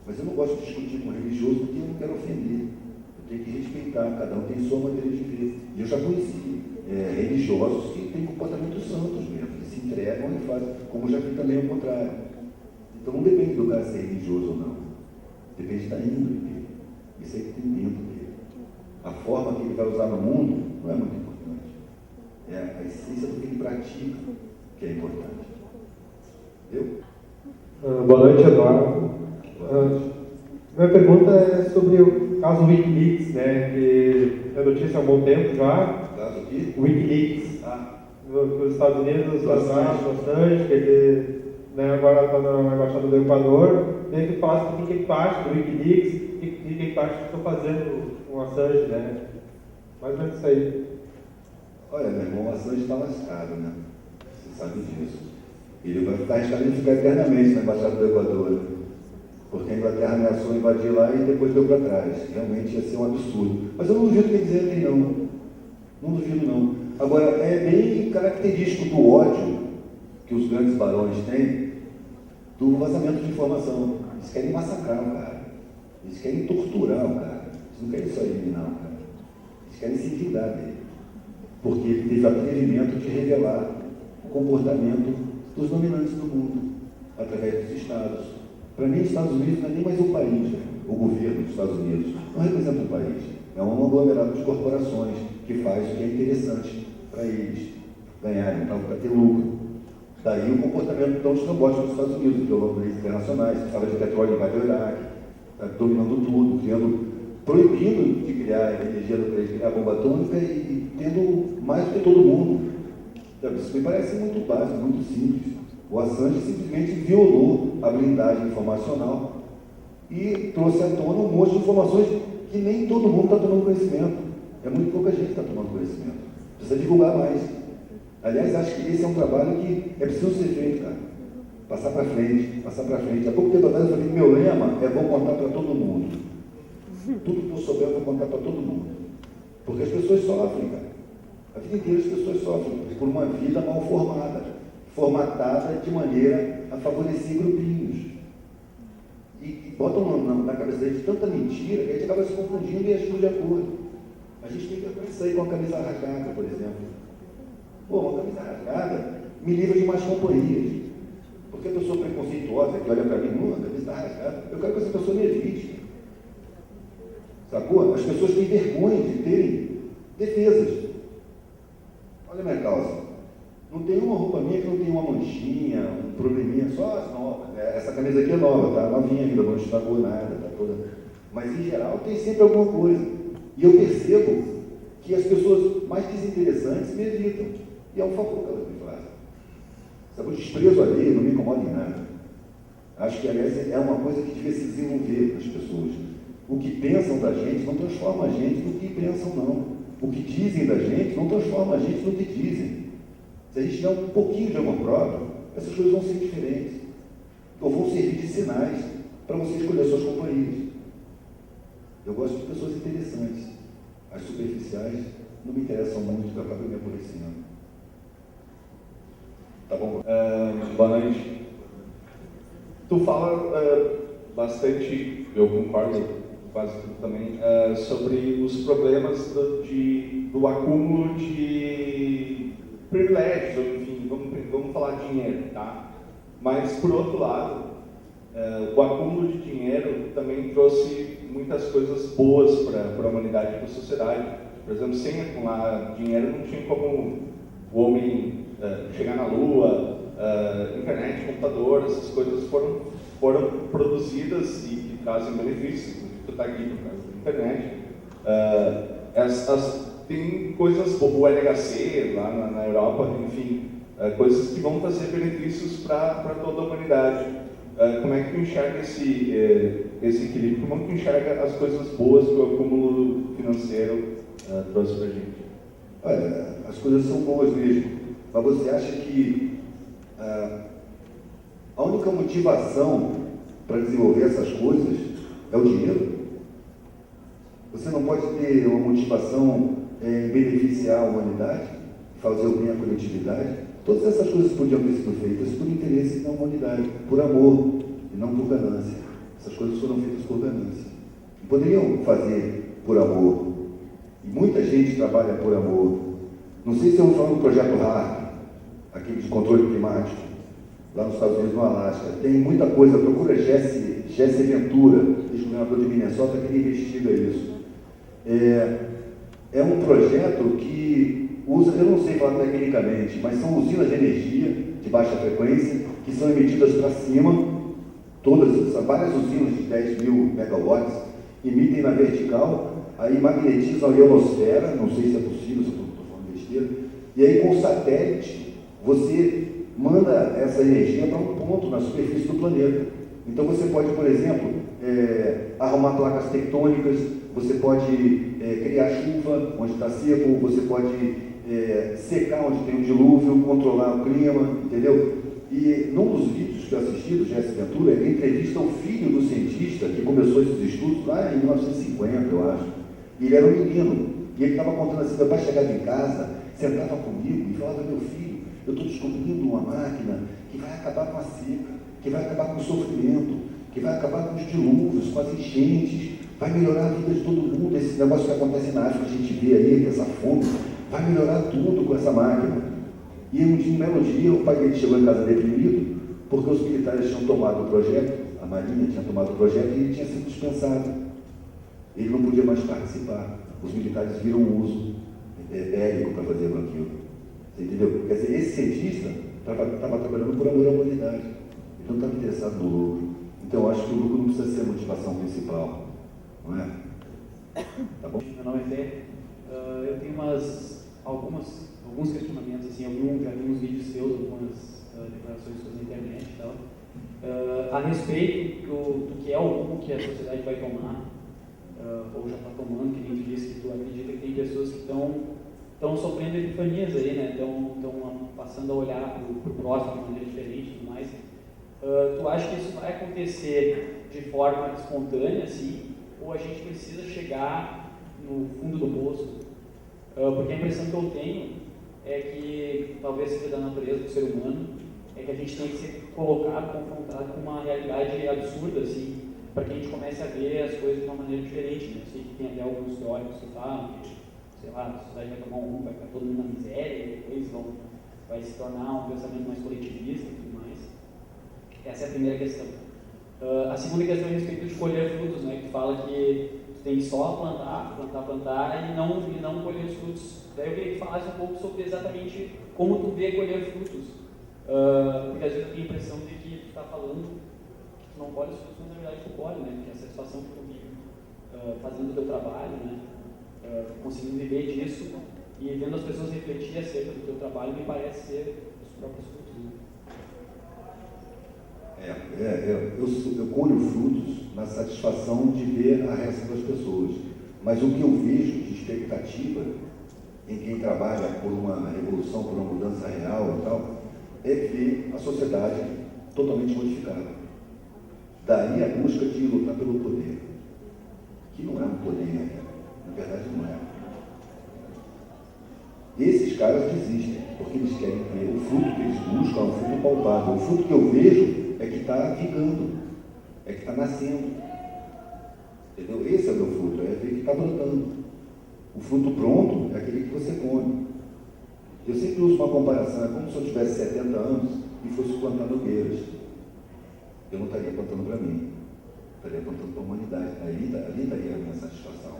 Speaker 1: Mas eu não gosto de discutir com religioso porque eu não quero ofender. Tem que respeitar, cada um tem sua maneira de ver. E eu já conheci religiosos que têm comportamentos santos mesmo, que se entregam e fazem, como já vi também o contrário. Então não depende do cara ser religioso ou não. Depende da índole dele. Isso aí que tem dentro dele. A forma que ele vai usar no mundo não é muito importante. É a essência do que ele pratica que é importante. Entendeu?
Speaker 3: Boa noite, Eduardo. Minha pergunta é sobre o caso Wikileaks, né, que é notícia há um bom tempo já.
Speaker 1: Caso aqui?
Speaker 3: Wikileaks, nos Estados Unidos, bastante, que ele agora está na Embaixada do Equador. Tem que falar sobre o que parte do Wikileaks e o que parte que estou fazendo com o Assange, né? Mais ou menos isso aí.
Speaker 1: Olha, meu irmão, o Assange está lascado, né? Você sabe disso. Ele vai ficar arriscado em ficar eternamente na Embaixada do Equador. Porque a Inglaterra ameaçou invadir lá e depois deu para trás. Realmente ia ser um absurdo. Mas eu não duvido que eles entrem, não. Não duvido, não. Agora, é bem característico do ódio que os grandes barões têm do vazamento de informação. Eles querem massacrar o cara. Eles querem torturar o cara. Eles não querem só eliminar o cara. Eles querem se vingar dele. Porque ele teve atrevimento de revelar o comportamento dos dominantes do mundo, através dos estados. Para mim, os Estados Unidos não é nem mais um país, né? O governo dos Estados Unidos não representa um país. É um aglomerado de corporações que faz o que é interessante para eles ganharem, para ter lucro. Daí o comportamento tão estrambótico dos Estados Unidos, violando leis internacionais, que fala de petróleo invadiu o Iraque, tá dominando tudo, proibindo de criar energia nuclear, de criar bomba atômica e tendo mais do que todo mundo. Isso me parece muito básico, muito simples. O Assange simplesmente violou a blindagem informacional e trouxe à tona um monte de informações que nem todo mundo está tomando conhecimento. É muito pouca gente que está tomando conhecimento. Precisa divulgar mais. Aliás, acho que esse é um trabalho que é preciso ser feito, cara. Passar para frente, passar para frente. Há pouco tempo atrás eu falei que meu lema é vou contar para todo mundo. Tudo que eu souber eu vou contar para todo mundo. Porque as pessoas sofrem, cara. A vida inteira as pessoas sofrem por uma vida mal formada, formatada de maneira a favorecer grupinhos. E botam na cabeça deles tanta mentira que a gente acaba se confundindo e agindo de acordo. A gente tem que sair com a camisa rasgada, por exemplo. Pô, uma camisa rasgada me livra de mais companhias. Porque a pessoa preconceituosa que olha para mim, a camisa está rasgada, eu quero que essa pessoa me evite. Sacou? As pessoas têm vergonha de terem defesas. Olha a minha calça. Não tem uma roupa minha que não tem uma manchinha, um probleminha, só as novas. Essa camisa aqui é nova, tá novinha ainda, não estragou nada, tá toda. Mas em geral tem sempre alguma coisa. E eu percebo que as pessoas mais desinteressantes me evitam. E é um favor que elas me fazem. Sabe, o desprezo alheio não me incomoda em nada. Acho que, aliás, é uma coisa que devia se desenvolver nas pessoas. O que pensam da gente não transforma a gente no que pensam, não. O que dizem da gente não transforma a gente no que dizem. Se a gente der um pouquinho de amor próprio, essas coisas vão ser diferentes. Ou vão servir de sinais para você escolher suas companhias. Eu gosto de pessoas interessantes. As superficiais não me interessam muito, que eu acabo me aborrecendo.
Speaker 4: Tá bom. Boa noite. Tu fala bastante, eu concordo quase tudo também, sobre os problemas do acúmulo de privilégios, ou enfim, vamos falar de dinheiro, tá? Mas, por outro lado, o acúmulo de dinheiro também trouxe muitas coisas boas para a humanidade e para a sociedade. Por exemplo, sem acumular dinheiro não tinha como o homem chegar na Lua, internet, computador, essas coisas foram produzidas e que trazem benefícios. Tu está aqui por causa da internet. Tem coisas, o LHC lá na Europa, enfim, coisas que vão trazer benefícios para toda a humanidade. Como é que tu enxerga esse equilíbrio? Como é que tu enxerga as coisas boas que o acúmulo financeiro trouxe para a gente?
Speaker 1: Olha, as coisas são boas mesmo, mas você acha que a única motivação para desenvolver essas coisas é o dinheiro? Você não pode ter uma motivação em beneficiar a humanidade, fazer o bem à coletividade? Todas essas coisas podiam ter sido feitas por interesse na humanidade, por amor e não por ganância. Essas coisas foram feitas por ganância. E poderiam fazer por amor. E muita gente trabalha por amor. Não sei se eu vou falar do projeto HARP, aquele de controle climático, lá nos Estados Unidos, no Alasca. Tem muita coisa, procura Jesse Ventura, ex-governador de Minnesota, que ele investiga isso. É um projeto que usa, eu não sei falar tecnicamente, mas são usinas de energia de baixa frequência que são emitidas para cima, várias usinas de 10 mil megawatts, emitem na vertical, aí magnetizam a ionosfera, não sei se é possível, se eu estou falando besteira, e aí com satélite você manda essa energia para um ponto na superfície do planeta. Então você pode, por exemplo, arrumar placas tectônicas, você pode criar chuva onde está seco, você pode secar onde tem um dilúvio, controlar o clima, entendeu? E num dos vídeos que eu assisti do Jesse Ventura, ele entrevista o filho do cientista que começou esses estudos lá em 1950, eu acho. E ele era um menino, e ele estava contando assim: meu pai chegava em casa, sentava comigo e falava: meu filho, eu estou descobrindo uma máquina que vai acabar com a seca, que vai acabar com o sofrimento, que vai acabar com os dilúvios, com as enchentes, vai melhorar a vida de todo mundo. Esse negócio que acontece na África, a gente vê aí, essa fome, vai melhorar tudo com essa máquina. E um belo dia, o pai dele chegou em casa deprimido, porque os militares tinham tomado o projeto, a Marinha tinha tomado o projeto e ele tinha sido dispensado. Ele não podia mais participar. Os militares viram o uso bélico para fazer aquilo. Você entendeu? Quer dizer, esse cientista estava trabalhando por amor à humanidade. Ele não estava interessado no lucro. Então, eu acho que o lucro não precisa ser a motivação principal, não é? Tá bom?
Speaker 5: Meu nome é Fê. Eu tenho alguns questionamentos, assim, já vi uns vídeos seus, algumas declarações suas na internet e tal, a respeito do que é o rumo que a sociedade vai tomar, ou já está tomando, que nem tu disse que tu acredita que tem pessoas que estão sofrendo epifanias aí, né? Estão passando a olhar para o próximo de maneira diferente e tudo mais. Tu acha que isso vai acontecer de forma espontânea, assim, ou a gente precisa chegar no fundo do poço? Porque a impressão que eu tenho é que, talvez seja da natureza do ser humano, é que a gente tem que ser colocado, confrontado com uma realidade absurda, assim, para que a gente comece a ver as coisas de uma maneira diferente. Né? Eu sei que tem até alguns teóricos que falam que, sei lá, a sociedade vai tomar um rumo, vai ficar todo mundo na miséria, e depois vai se tornar um pensamento mais coletivista e tudo mais. Essa é a primeira questão. A segunda questão é a respeito de colher frutos, né? Que fala que tu tem só plantar e não colher os frutos. Daí eu queria que tu falasse um pouco sobre exatamente como tu vê colher frutos. Porque às vezes eu tenho a impressão de que tu está falando que tu não colhe os frutos, mas na verdade tu colhe, né? Porque a satisfação que tu vive fazendo o teu trabalho, né? Conseguindo viver disso e vendo as pessoas refletir acerca do teu trabalho, me parece ser os próprios frutos, né?
Speaker 1: Eu colho frutos na satisfação de ver a reação das pessoas. Mas o que eu vejo de expectativa em quem trabalha por uma revolução, por uma mudança real e tal, é ver a sociedade totalmente modificada. Daí a busca de lutar pelo poder, que não é um poder, né? Na verdade não é. Esses caras desistem, porque eles querem ver o fruto que eles buscam, é um fruto palpável. O fruto que eu vejo é que está vigando, é que está nascendo. Entendeu? Esse é o meu fruto, é ver que está brotando. O fruto pronto é aquele que você come. Eu sempre uso uma comparação, é como se eu tivesse 70 anos e fosse plantar nogueiras. Eu não estaria plantando para mim, estaria plantando para a humanidade. Ali estaria a minha satisfação.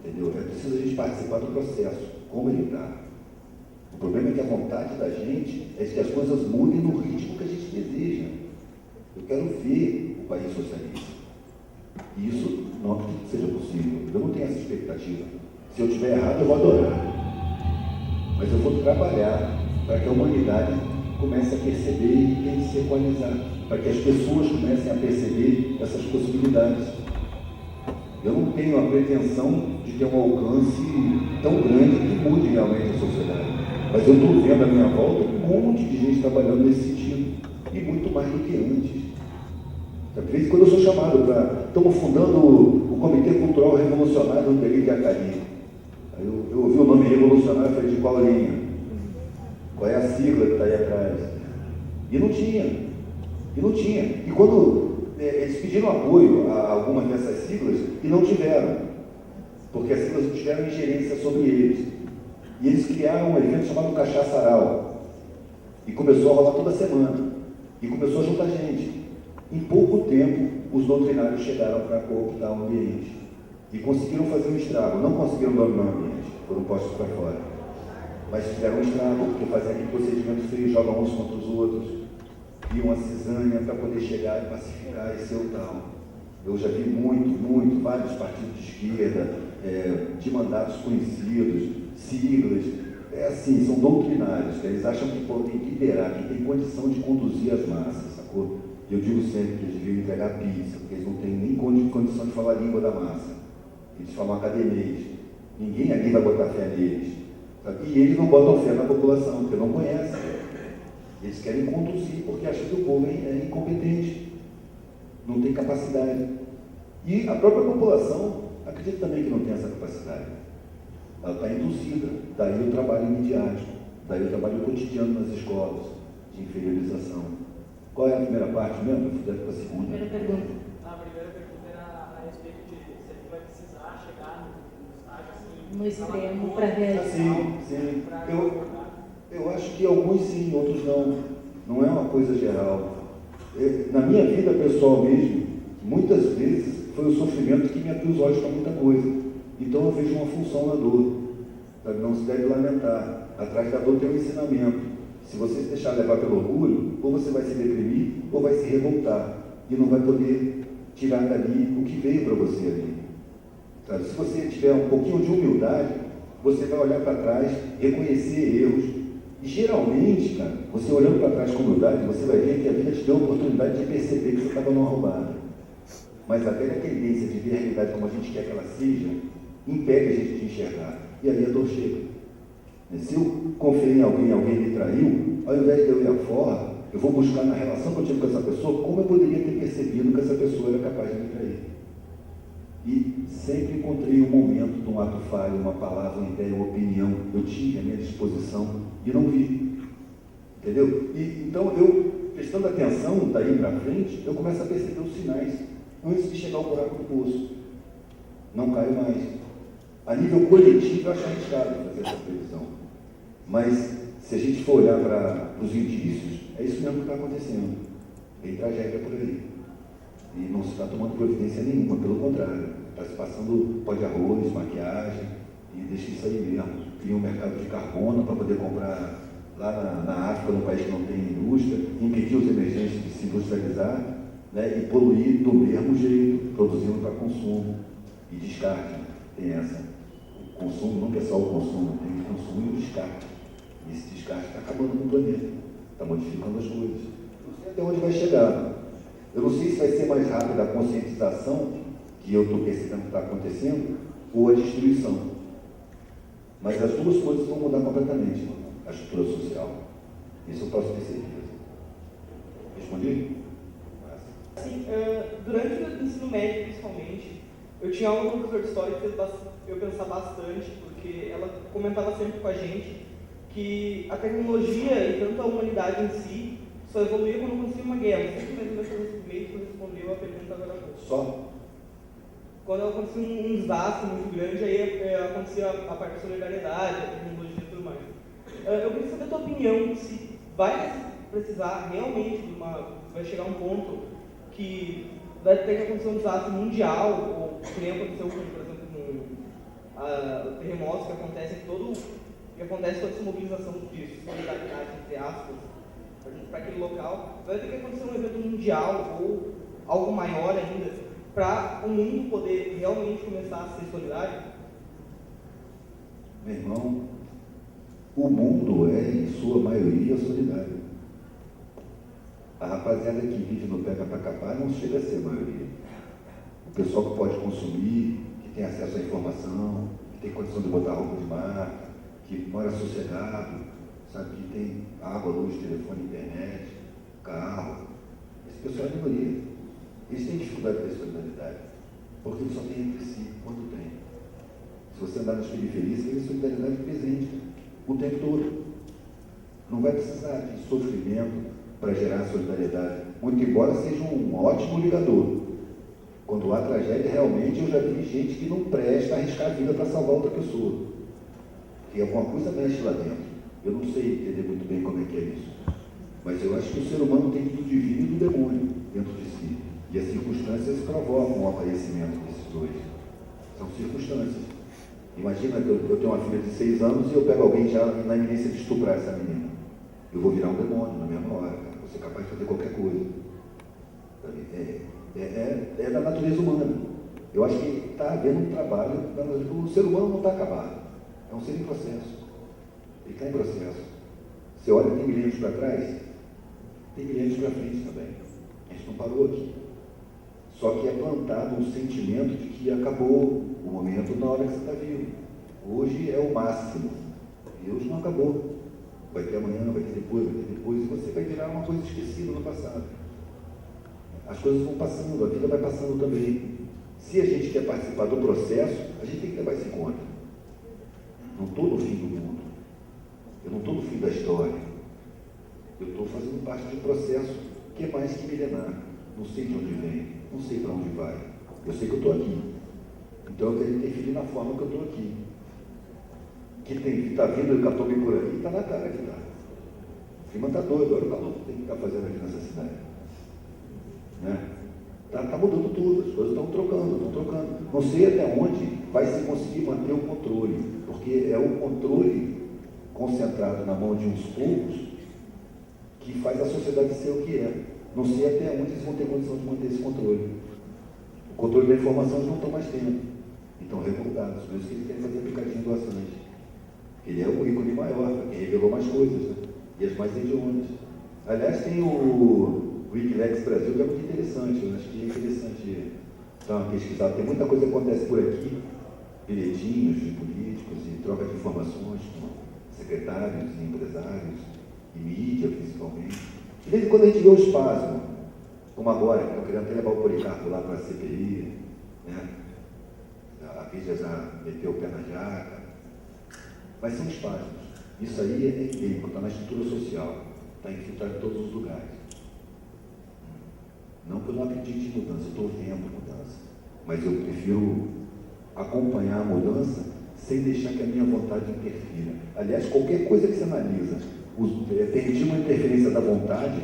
Speaker 1: Entendeu? É preciso a gente participar do processo, como ele está. O problema é que a vontade da gente é que as coisas mudem no ritmo que a gente deseja. Eu quero ver o país socialista. E isso não acredito que seja possível. Eu não tenho essa expectativa. Se eu estiver errado, eu vou adorar. Mas eu vou trabalhar para que a humanidade comece a perceber e se equalizar. Para que as pessoas comecem a perceber essas possibilidades. Eu não tenho a pretensão de ter um alcance tão grande que mude realmente a sociedade. Mas eu estou vendo à minha volta um monte de gente trabalhando nesse sentido. E muito mais do que antes. De vez em quando eu sou chamado para... Estamos fundando o Comitê Cultural Revolucionário do Delírio de Acari. Aí eu ouvi o nome revolucionário e falei, de qual linha? Qual é a sigla que está aí atrás? E não tinha. E quando eles pediram apoio a algumas dessas siglas, e não tiveram. Porque as siglas não tiveram ingerência sobre eles. E eles criaram um evento chamado Cachaçaral. E começou a rolar toda semana. E começou a juntar gente. Em pouco tempo, os doutrinários chegaram para cooptar o ambiente. E conseguiram fazer um estrago. Não conseguiram dominar o ambiente, foram postos para fora. Mas fizeram um estrago, porque faziam aquele procedimento feio, jogam uns contra os outros. Iam a cisânia para poder chegar e pacificar e ser o tal. Eu já vi vários partidos de esquerda, de mandatos conhecidos, siglas, assim, são doutrinários, eles acham que podem liderar, que tem condição de conduzir as massas, sacou? Eu digo sempre que eles deviam entregar pizza, porque eles não têm nem condição de falar a língua da massa. Eles falam academês. Ninguém ali vai botar fé neles. Sabe? E eles não botam fé na população, porque não conhecem. Eles querem conduzir, porque acham que o povo é incompetente, não tem capacidade. E a própria população acredita também que não tem essa capacidade. Ela está induzida. Daí o trabalho midiático, daí o trabalho cotidiano nas escolas, de inferiorização. Qual é a primeira parte mesmo? Eu fui para a segunda.
Speaker 5: A primeira pergunta era a respeito de se a gente vai precisar chegar no estágio assim...
Speaker 6: No extremo para realizar.
Speaker 1: Sim. Eu acho que alguns sim, outros não. Não é uma coisa geral. Na minha vida pessoal mesmo, muitas vezes foi o sofrimento que me abriu os olhos para muita coisa. Então eu vejo uma função na dor. Sabe? Não se deve lamentar. Atrás da dor tem um ensinamento. Se você se deixar levar pelo orgulho, ou você vai se deprimir, ou vai se revoltar, e não vai poder tirar dali o que veio para você ali. Sabe? Se você tiver um pouquinho de humildade, você vai olhar para trás, reconhecer erros, e geralmente, cara, você olhando para trás com humildade, você vai ver que a vida te deu a oportunidade de perceber que você estava numa roubada. Mas a velha tendência de ver a realidade como a gente quer que ela seja, impede a gente de enxergar. E aí a dor chega. Se eu confiei em alguém me traiu, ao invés de eu ir afora, eu vou buscar na relação que eu tive com essa pessoa, como eu poderia ter percebido que essa pessoa era capaz de me trair. E sempre encontrei um momento de um ato falho, uma palavra, uma ideia, uma opinião, eu tinha à minha disposição e não vi. Entendeu? E, então eu, prestando atenção daí para frente, eu começo a perceber os sinais antes de chegar ao buraco do poço. Não caio mais. A nível coletivo, eu acho arriscado fazer essa previsão. Mas, se a gente for olhar para os indícios, é isso mesmo que está acontecendo. Tem tragédia por aí. E não se está tomando providência nenhuma, pelo contrário. Está se passando pó de arroz, maquiagem, e deixa isso aí mesmo. Cria um mercado de carbono para poder comprar lá na África, num país que não tem indústria, impedir os emergentes de se industrializar, né, e poluir do mesmo jeito, produzindo para consumo e descarte. Tem essa. O consumo nunca é só o consumo, tem o consumo e o descarte. E esse descarte está acabando com o planeta, está modificando as coisas. Não sei até onde vai chegar. Eu não sei se vai ser mais rápida a conscientização, que eu estou percebendo que está acontecendo, ou a destruição. Mas as duas coisas vão mudar completamente a estrutura social. Isso eu posso ter certeza. Respondi?
Speaker 7: Sim, durante o ensino médio, principalmente, eu tinha uma professora de história que fez eu pensar bastante, porque ela comentava sempre com a gente que a tecnologia e tanto a humanidade em si só evoluía quando acontecia uma guerra. Sempre mesmo nesse meio que respondeu a pergunta agora há pouco.
Speaker 1: Só?
Speaker 7: Quando acontecia um desastre muito grande, aí acontecia a parte da solidariedade, a tecnologia e tudo mais. Eu queria saber a tua opinião, se vai precisar realmente vai chegar um ponto que vai ter que acontecer um desastre mundial, ou que nem aconteceu, por exemplo, com terremotos que acontece toda essa mobilização de solidariedade, entre aspas, para aquele local. Vai ter que acontecer um evento mundial ou algo maior ainda, para o mundo poder realmente começar a ser solidário?
Speaker 1: Meu irmão, o mundo é, em sua maioria, solidário. A rapaziada que vive no pega para capar não chega a ser a maioria. O pessoal que pode consumir, que tem acesso à informação, que tem condição de botar roupa de marca, que mora sossegado, sabe, que tem água, luz, telefone, internet, carro. Esse pessoal é minoria. Eles têm dificuldade de ter solidariedade, porque eles só têm entre si quando tem. Se você andar nas periferias, tem solidariedade presente o tempo todo. Não vai precisar de sofrimento para gerar solidariedade, muito embora seja um ótimo ligador. Quando há tragédia, realmente eu já vi gente que não presta a arriscar a vida para salvar outra pessoa. Porque alguma coisa mexe lá dentro. Eu não sei entender muito bem como é que é isso. Mas eu acho que o ser humano tem do divino e do demônio dentro de si. E as circunstâncias provocam o aparecimento desses dois. São circunstâncias. Imagina que eu tenho uma filha de 6 anos e eu pego alguém já na iminência de estuprar essa menina. Eu vou virar um demônio na mesma hora, cara. Vou ser capaz de fazer qualquer coisa. É da natureza humana. Eu acho que está havendo um trabalho, o ser humano não está acabado. É um ser em processo. Ele está em processo. Você olha, tem milênios para trás, tem milênios para frente também. A gente não parou aqui. Só que é plantado um sentimento de que acabou o momento na hora que você está vivo. Hoje é o máximo. E hoje não acabou. Vai ter amanhã, vai ter depois, e você vai virar uma coisa esquecida no passado. As coisas vão passando, a vida vai passando também. Se a gente quer participar do processo, a gente tem que levar isso em conta. Não estou no fim do mundo. Eu não estou no fim da história. Eu estou fazendo parte de um processo que é mais que milenar. Não sei de onde vem, não sei para onde vai. Eu sei que eu estou aqui. Então eu quero interferir na forma que eu estou aqui. Que está vindo o hecatombe por aí, está na cara que está. O clima está doido, olha o calor que tem que estar fazendo aqui nessa cidade. Né? Tá mudando tudo, as coisas estão trocando. Não sei até onde vai se conseguir manter o controle, porque é o controle concentrado na mão de uns poucos que faz a sociedade ser o que é. Não sei até onde eles vão ter condição de manter esse controle. O controle da informação eles não estão mais tendo. Então, revoltados. Por isso que eles querem fazer aplicativo do Assange. Ele é o ícone maior, que revelou mais coisas, né? E as mais hediondas. Aliás, tem o Wikileaks Brasil, que é muito interessante. Eu acho que é interessante dar uma pesquisada. Tem muita coisa que acontece por aqui, bilhetinhos de políticos e troca de informações com secretários e empresários e mídia, principalmente. De vez em quando a gente vê o espaço, como agora, que estão querendo até levar o Policarpo lá para a CPI, né? A Veja já meteu o pé na jaca. Mas são espasmos. Isso aí é endêmico, está na estrutura social, está infiltrado em todos os lugares. Não que eu não acredite em mudança, eu estou vendo mudança. Mas eu prefiro acompanhar a mudança sem deixar que a minha vontade interfira. Aliás, qualquer coisa que você analisa, permitir uma interferência da vontade,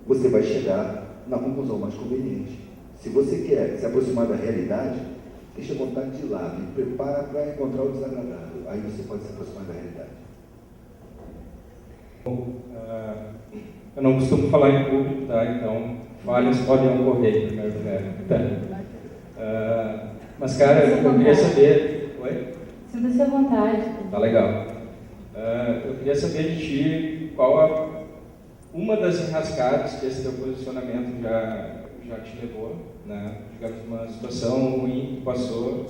Speaker 1: você vai chegar na conclusão mais conveniente. Se você quer se aproximar da realidade, deixa a vontade de lado e prepara para encontrar o desagradável. Aí você pode se aproximar da realidade.
Speaker 8: Eu não costumo falar em público, tá? Então, falhas podem ocorrer, primeiro lugar. Mas, cara, eu queria saber... Oi?
Speaker 6: Sinta-se à vontade.
Speaker 8: Tá legal. Eu queria saber de ti qual uma das enrascadas que esse teu posicionamento já te levou, né? Digamos, uma situação ruim que passou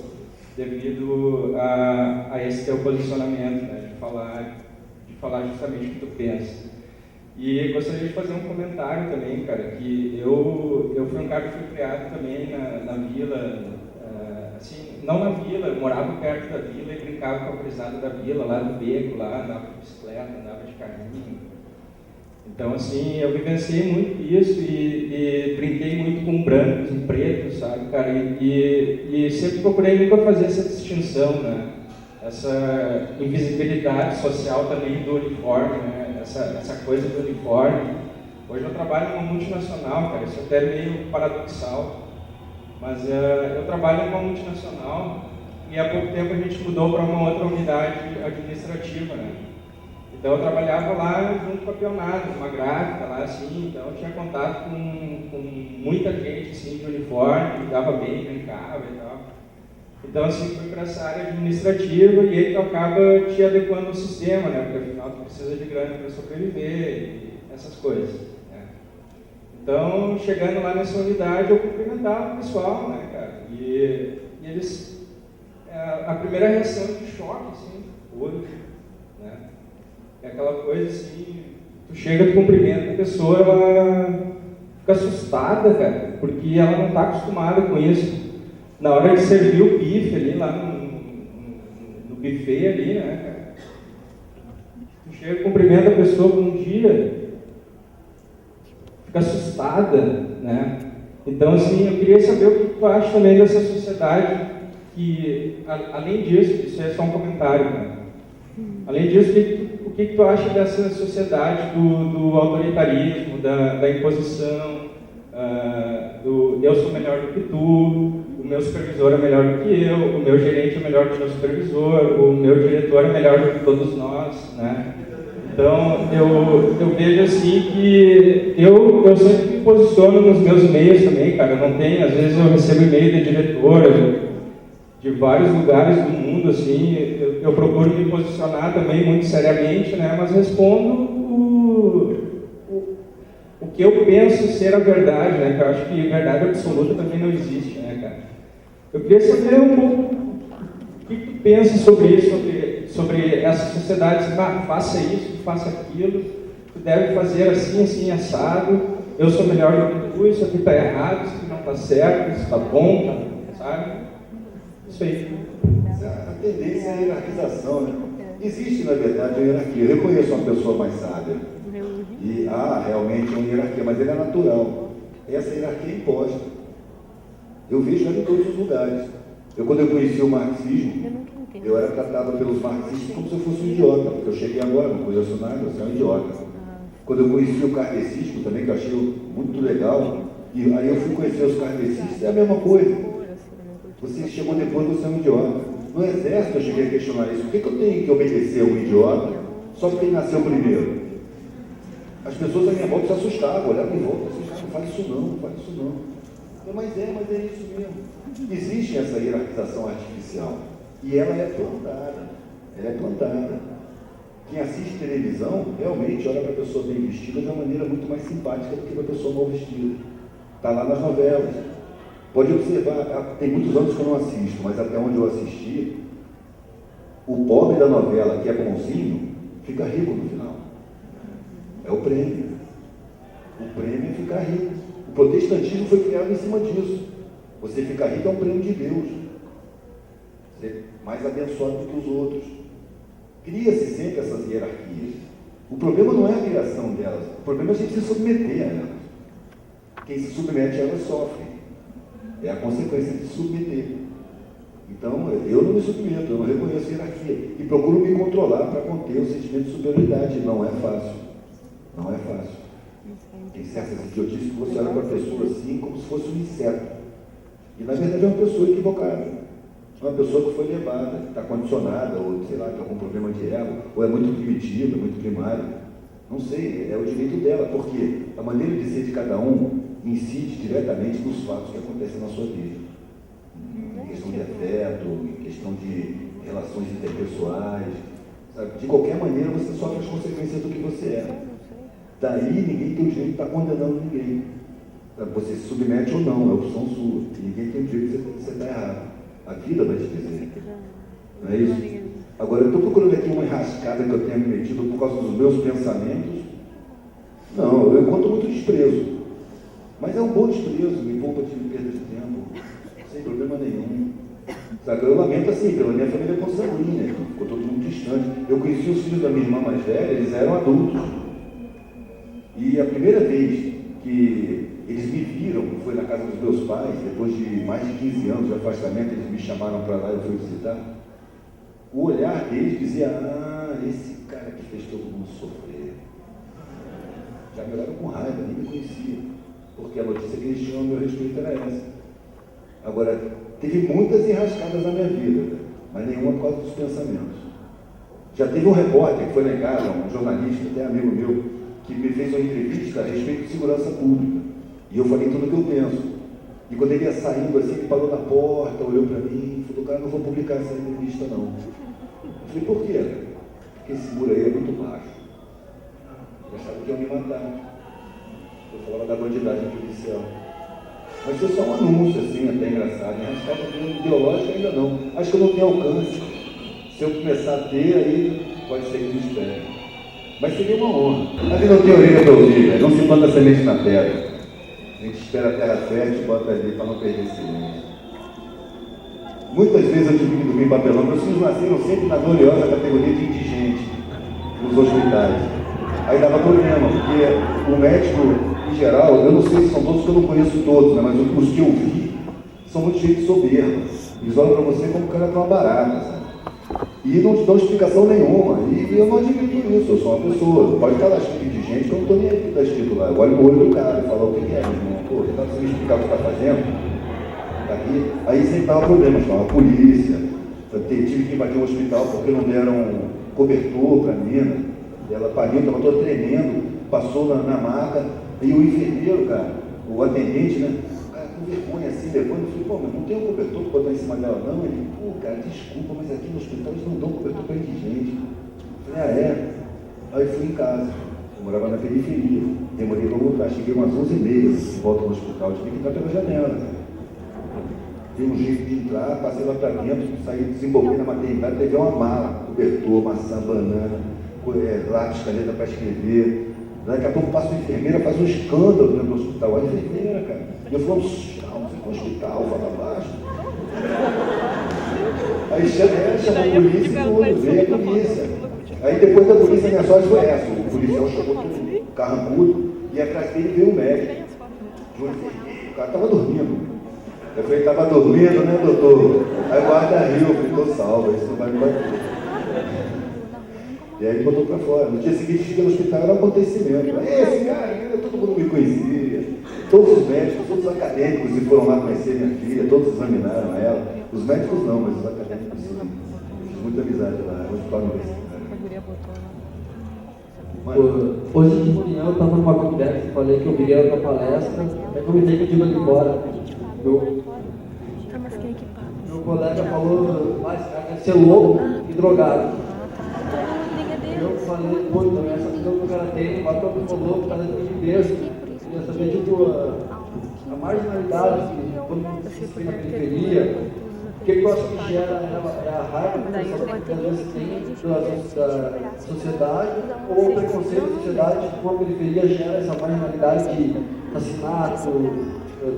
Speaker 8: devido a esse teu posicionamento, né? De falar justamente o que tu pensa. E gostaria de fazer um comentário também, cara, que eu fui um cara que fui criado também na vila, assim, não na vila, eu morava perto da vila e brincava com a gurizada da vila, lá no beco, lá, andava de bicicleta, andava de carrinho. Então, assim, eu vivenciei muito isso e brinquei muito com brancos e pretos, sabe, cara, e sempre procurei nunca fazer essa distinção, né? Essa invisibilidade social também do uniforme, né? Essa coisa do uniforme. Hoje eu trabalho numa multinacional, cara, isso até é meio paradoxal, mas eu trabalho numa multinacional e há pouco tempo a gente mudou para uma outra unidade administrativa, né? Então eu trabalhava lá junto com a Pionada, uma gráfica lá, assim, então eu tinha contato com muita gente, assim, de uniforme, que dava bem, brincava e tal. Então, assim, fui para essa área administrativa e aí tu acaba te adequando ao sistema, né? Porque afinal tu precisa de grana para sobreviver e essas coisas, né? Então, chegando lá nessa unidade, eu cumprimentava o pessoal, né, cara? E eles... a primeira reação é de choque, assim, olho, né? É aquela coisa assim, tu chega, tu cumprimenta a pessoa, ela fica assustada, cara, porque ela não está acostumada com isso. Na hora de servir o bife ali, lá no buffet ali, né, cara, tu chega, cumprimenta a pessoa bom dia, fica assustada, né? Então, assim, eu queria saber o que tu acha também dessa sociedade que, além disso, isso é só um comentário, né? Além disso, o que tu acha dessa sociedade do autoritarismo, da imposição, do eu sou melhor do que tu, o meu supervisor é melhor do que eu, o meu gerente é melhor do que o meu supervisor, o meu diretor é melhor do que todos nós, né? Então, eu vejo assim que eu sempre me posiciono nos meus e-mails também, cara. Eu não tenho, às vezes eu recebo e-mail de diretora, de vários lugares do mundo, assim, eu procuro me posicionar também muito seriamente, né? Mas respondo o que eu penso ser a verdade, né? Que eu acho que verdade absoluta também não existe, né, cara? Eu queria saber um pouco o que tu pensa sobre isso, sobre essa sociedade, faça isso, faça aquilo, tu deve fazer assim, assim, assado, eu sou melhor do que tu, isso aqui está errado, isso aqui não está certo, isso está bom, sabe? Isso aí.
Speaker 1: A tendência é a hierarquização, né? Existe, na verdade, uma hierarquia. Eu reconheço uma pessoa mais sábia. E há realmente uma hierarquia, mas ela é natural. Essa hierarquia é imposta. Eu vejo ela em todos os lugares. Quando eu conheci o marxismo, eu era tratado pelos marxistas como se eu fosse um idiota, porque eu cheguei agora, não conheço nada, você é um idiota. Quando eu conheci o kardecismo também, que eu achei muito legal, e aí eu fui conhecer os kardecistas, é a mesma coisa. Você chegou depois, você é um idiota. No exército eu cheguei a questionar isso. Por que eu tenho que obedecer a um idiota só porque ele nasceu primeiro? As pessoas à minha volta se assustavam, olhavam em volta, assim, cara, não faz isso não, não faz isso não. Mas é isso mesmo. Existe essa hierarquização artificial e ela é plantada. Quem assiste televisão realmente olha para a pessoa bem vestida de uma maneira muito mais simpática do que para a pessoa mal vestida. Está lá nas novelas. Pode observar, tem muitos anos que eu não assisto, mas até onde eu assisti, o pobre da novela, que é bonzinho, fica rico no final. É o prêmio. O prêmio é ficar rico. O protestantismo foi criado em cima disso. Você ficar rico é um prêmio de Deus. Você é mais abençoado do que os outros. Cria-se sempre essas hierarquias. O problema não é a criação delas. O problema é a gente se submeter a elas. Quem se submete a elas sofre. É a consequência de se submeter. Então, eu não me submeto, eu não reconheço a hierarquia. E procuro me controlar para conter o sentimento de superioridade. Não é fácil. Não é fácil. Tem certas idiotices que você olha para a pessoa assim como se fosse um inseto. E na verdade é uma pessoa equivocada. É uma pessoa que foi levada, que está condicionada, ou sei lá, que tem algum problema de ego, ou é muito primitiva, muito primária. Não sei, é o direito dela, porque a maneira de ser de cada um incide diretamente nos fatos que acontecem na sua vida. Em questão de afeto, em questão de relações interpessoais. Sabe? De qualquer maneira você sofre as consequências do que você é. Daí ninguém tem o direito de estar condenando ninguém. Você se submete ou não, é opção sua. E ninguém tem o direito de você estar errado. A vida vai te dizer. Não é isso? Agora, eu estou procurando aqui uma enrascada que eu tenha me metido por causa dos meus pensamentos. Não, eu encontro muito desprezo. Mas é um bom desprezo, me poupa de perda de tempo. Sem problema nenhum. Sabe? Eu lamento assim, pela minha família consanguínea, ficou todo mundo distante. Eu conheci os filhos da minha irmã mais velha, eles eram adultos. E a primeira vez que eles me viram, foi na casa dos meus pais, depois de mais de 15 anos de afastamento, eles me chamaram para lá e eu fui visitar. O olhar deles dizia, esse cara que fez todo mundo sofrer. Já me olharam com raiva, nem me conhecia, porque a notícia que eles tinham a meu respeito era essa. Agora, teve muitas enrascadas na minha vida, mas nenhuma por causa dos pensamentos. Já teve um repórter que foi lá em casa, um jornalista, até amigo meu, que me fez uma entrevista a respeito de segurança pública. E eu falei tudo o que eu penso. E quando ele ia saindo assim, ele parou na porta, olhou para mim e falou, cara, não vou publicar essa entrevista não. Eu falei, por quê? Porque esse muro aí é muito baixo. Eu achava que iam me matar. Eu falava da bandidagem policial. Mas foi só um anúncio assim, até engraçado. Enrascada ideológica ainda não. Acho que eu não tenho alcance. Se eu começar a ter, aí pode ser que me espere. Mas seria uma honra. A vida não tem orelha para ouvir, não se planta semente na terra. A gente espera a terra fértil e bota ali para não perder silêncio. Muitas vezes eu tive que dormir em papelão. Meus filhos nasceram sempre na gloriosa categoria de indigente nos hospitais. Aí dava problema, porque o médico, em geral, eu não sei se são todos, que eu não conheço todos, né, mas os que eu vi são muito cheios de soberba. Eles olham para você como o cara é uma barata, sabe? E não te dão explicação nenhuma. E eu não admito isso, eu sou uma pessoa. Pode estar lá escrito de gente que eu não estou nem aí que está escrito lá. Eu olho no olho do cara e falo, o que é, meu irmão? Pô, você me explicar o que está fazendo? Aqui. Aí sempre estava problema, chamava a polícia. Eu tive que invadir um hospital porque não deram cobertor para a menina. Ela pariu, estava toda tremendo, passou na maca. E o enfermeiro, cara, o atendente, né? Com vergonha assim, levando, eu falei, pô, mas não tem um cobertor para botar em cima dela, não? Ele, pô, cara, desculpa, mas aqui no hospital eles não dão cobertor para indigente. Eu falei, é? Aí fui em casa, eu morava na periferia, demorei para voltar, cheguei umas 11h30 de volta no hospital, tive que entrar pela janela. Dei um jeito de entrar, passei lá para dentro, saí, desembolei na maternidade, peguei uma mala, cobertor, maçã, banana, lápis, caneta para escrever. Daqui a pouco passa uma enfermeira, faz um escândalo dentro do hospital. A enfermeira, cara. Eu falo, não, você vai ao hospital, fala abaixo. Aí chama a polícia e tudo, veio a polícia. Aí depois da polícia, a minha sorte foi essa. O policial chegou com um carrancudo e atrás dele veio o médico. O cara estava dormindo. Eu falei, estava dormindo, né, doutor? Aí o guarda riu, eu falei, tô salvo, isso não vai me bater. E aí ele botou para fora. No dia seguinte, cheguei no hospital, era um acontecimento. Esse cara, todo mundo me conhecia. Todos os médicos, todos os acadêmicos que foram lá conhecer minha filha, todos examinaram ela. Os médicos não, mas os acadêmicos sim. Fiz muita amizade lá, no hospital universitário.
Speaker 9: Hoje de manhã eu estava numa conversa e falei que eu viria na tua palestra, aí comentei que eu tive ali fora. Meu colega falou, mas cara, deve ser louco e drogado. Eu falei, pô, então essa visão que o cara tem, agora que eu falou, o cara tem de Deus. Queria saber, tipo, a marginalidade que quando se tem na periferia, o que eu acho que gera é a raiva que às vezes tem da sociedade, ou o preconceito da sociedade com a periferia gera essa marginalidade de assassinato,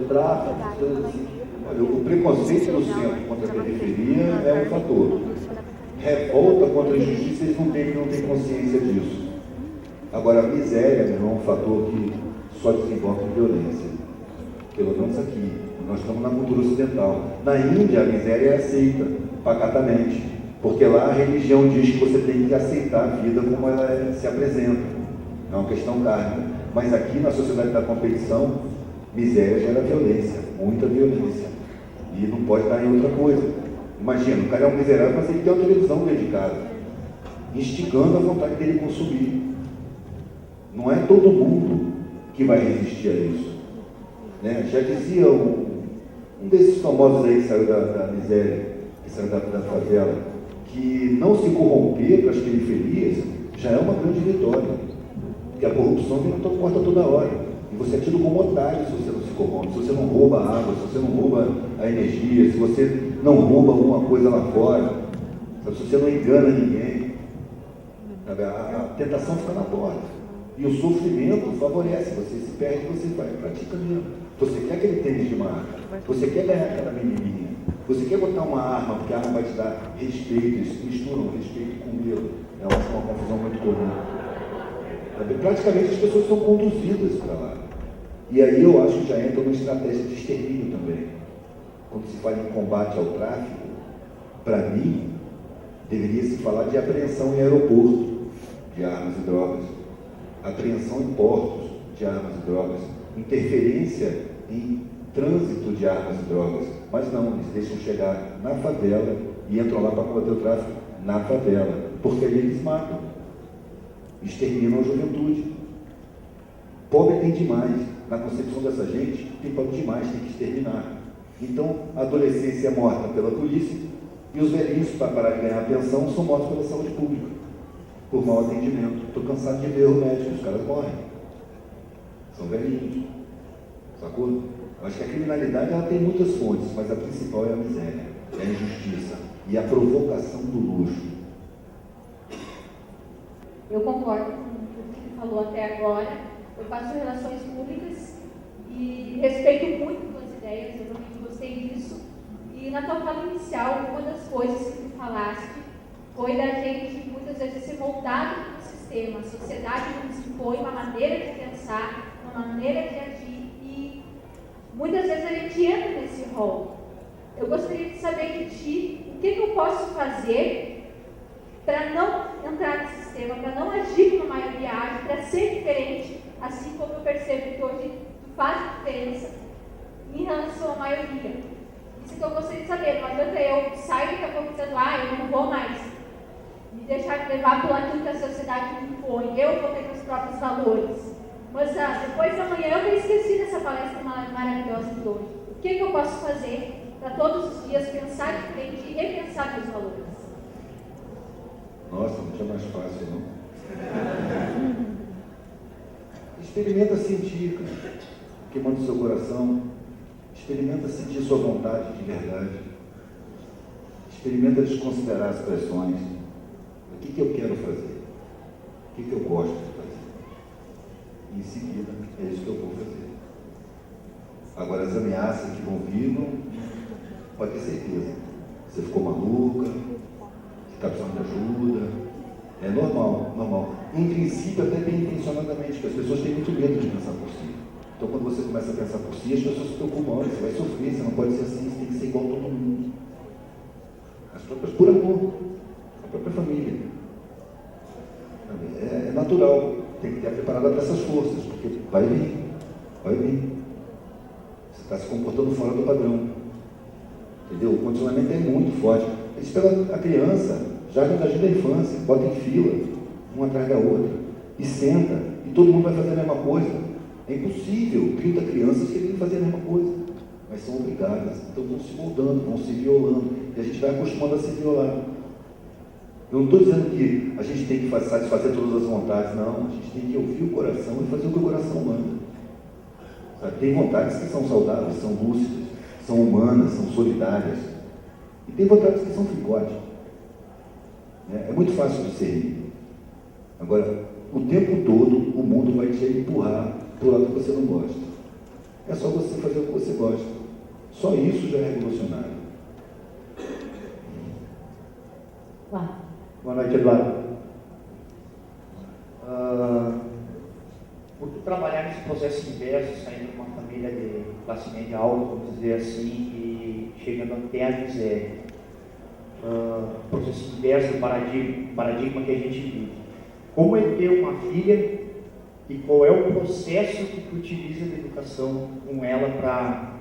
Speaker 9: tráfico, coisas assim.
Speaker 1: Olha, o preconceito do centro contra a periferia é um fator. Revolta contra a injustiça, eles não têm consciência disso. Agora, a miséria, meu irmão, é um fator que só desemboca em violência. Pelo menos aqui. Nós estamos na cultura ocidental. Na Índia, a miséria é aceita pacatamente, porque lá a religião diz que você tem que aceitar a vida como ela se apresenta. É uma questão kármica. Mas aqui, na sociedade da competição, miséria gera violência, muita violência. E não pode estar em outra coisa. Imagina, o cara é um miserável, mas ele tem uma televisão dentro de casa, instigando a vontade dele consumir. Não é todo mundo que vai resistir a isso. Né? Já dizia um desses famosos aí que saiu da miséria, que saiu da favela, que não se corromper para as periferias já é uma grande vitória. Porque a corrupção vem na tua porta toda hora. E você é tido como otário se você não se corrompe, se você não rouba a água, se você não rouba a energia, se você não rouba alguma coisa lá fora, se você não engana ninguém. A tentação fica na porta. E o sofrimento favorece, você se perde, você vai e pratica mesmo. Você quer aquele tênis de marca, você quer ganhar aquela menininha, você quer botar uma arma, porque a arma vai te dar respeito, eles misturam respeito com medo. É uma confusão muito comum. Praticamente as pessoas são conduzidas para lá. E aí eu acho que já entra uma estratégia de extermínio também. Quando se fala em combate ao tráfico, para mim, deveria se falar de apreensão em aeroporto de armas e drogas, apreensão em portos de armas e drogas, interferência em trânsito de armas e drogas. Mas não, eles deixam chegar na favela e entram lá para combater o tráfico na favela, porque ali eles matam, exterminam a juventude. Pobre tem demais. Na concepção dessa gente, tem pobre demais, tem que exterminar. Então, a adolescência é morta pela polícia e os velhinhos, para parar de ganhar pensão, são mortos pela saúde pública, por mau atendimento. Estou cansado de ver o médico, os caras morrem. São velhinhos. Sacou? Acho que a criminalidade ela tem muitas fontes, mas a principal é a miséria, é a injustiça e a provocação do luxo.
Speaker 6: Eu concordo com tudo que ele falou até agora. Eu faço relações públicas e respeito muito suas ideias, eu realmente gostei disso. E na tua fala inicial, uma das coisas que tu falaste foi da gente muitas vezes ser moldado pelo sistema. A sociedade nos impõe uma maneira de pensar, uma maneira de agir e muitas vezes a gente entra nesse rol. Eu gostaria de saber de ti o que eu posso fazer para não entrar nesse sistema, para não agir como a maioria age, para ser diferente, assim como eu percebo que hoje tu faz diferença em relação à maioria. Isso que eu gostaria de saber. Não adianta eu sair daqui a pouco dizendo, eu não vou mais me deixar levar pelo aquilo que a sociedade me impõe, eu vou ter meus próprios valores. Mas depois da manhã eu me esqueci dessa palestra maravilhosa de hoje. O que eu posso fazer para todos os dias pensar diferente e repensar meus valores?
Speaker 1: Nossa, não tinha mais fácil, não. Experimenta sentir o que manda o seu coração. Experimenta sentir sua vontade de verdade. Experimenta desconsiderar as pressões. O que eu quero fazer? O que eu gosto de fazer? E em seguida, é isso que eu vou fazer. Agora, as ameaças que vão vir, pode ter certeza. Você ficou maluca, está precisando de ajuda. É normal, normal. Em princípio, até bem intencionadamente, porque as pessoas têm muito medo de pensar por si. Então, quando você começa a pensar por si, as pessoas se preocupam, você vai sofrer, você não pode ser assim, você tem que ser igual a todo mundo. As próprias, por amor, a própria família. É natural, tem que estar preparada para essas forças, porque vai vir, vai vir. Você está se comportando fora do padrão. Entendeu? O condicionamento é muito forte. Eles pegam a criança, já no jardim da infância, botam em fila, uma atrás da outra. e senta, e todo mundo vai fazer a mesma coisa. É impossível 30 crianças quererem fazer a mesma coisa, mas são obrigadas. Então vão se moldando, vão se violando, e a gente vai acostumando a se violar. Eu não estou dizendo que a gente tem que satisfazer todas as vontades, não. A gente tem que ouvir o coração e fazer o que o coração manda. Sabe? Tem vontades que são saudáveis, são lúcidas, são humanas, são solidárias. E tem vontades que são fricotes. É muito fácil discernir. Agora, o tempo todo, o mundo vai te empurrar para o lado que você não gosta. É só você fazer o que você gosta. Só isso já é revolucionário.
Speaker 10: Boa noite, Eduardo. Por tu trabalhar nesse processo inverso, saindo de uma família de classe média alta, vamos dizer assim, e chegando até a miséria, processo inverso do paradigma que a gente vive. Como é ter uma filha e qual é o processo que tu utiliza de educação com ela para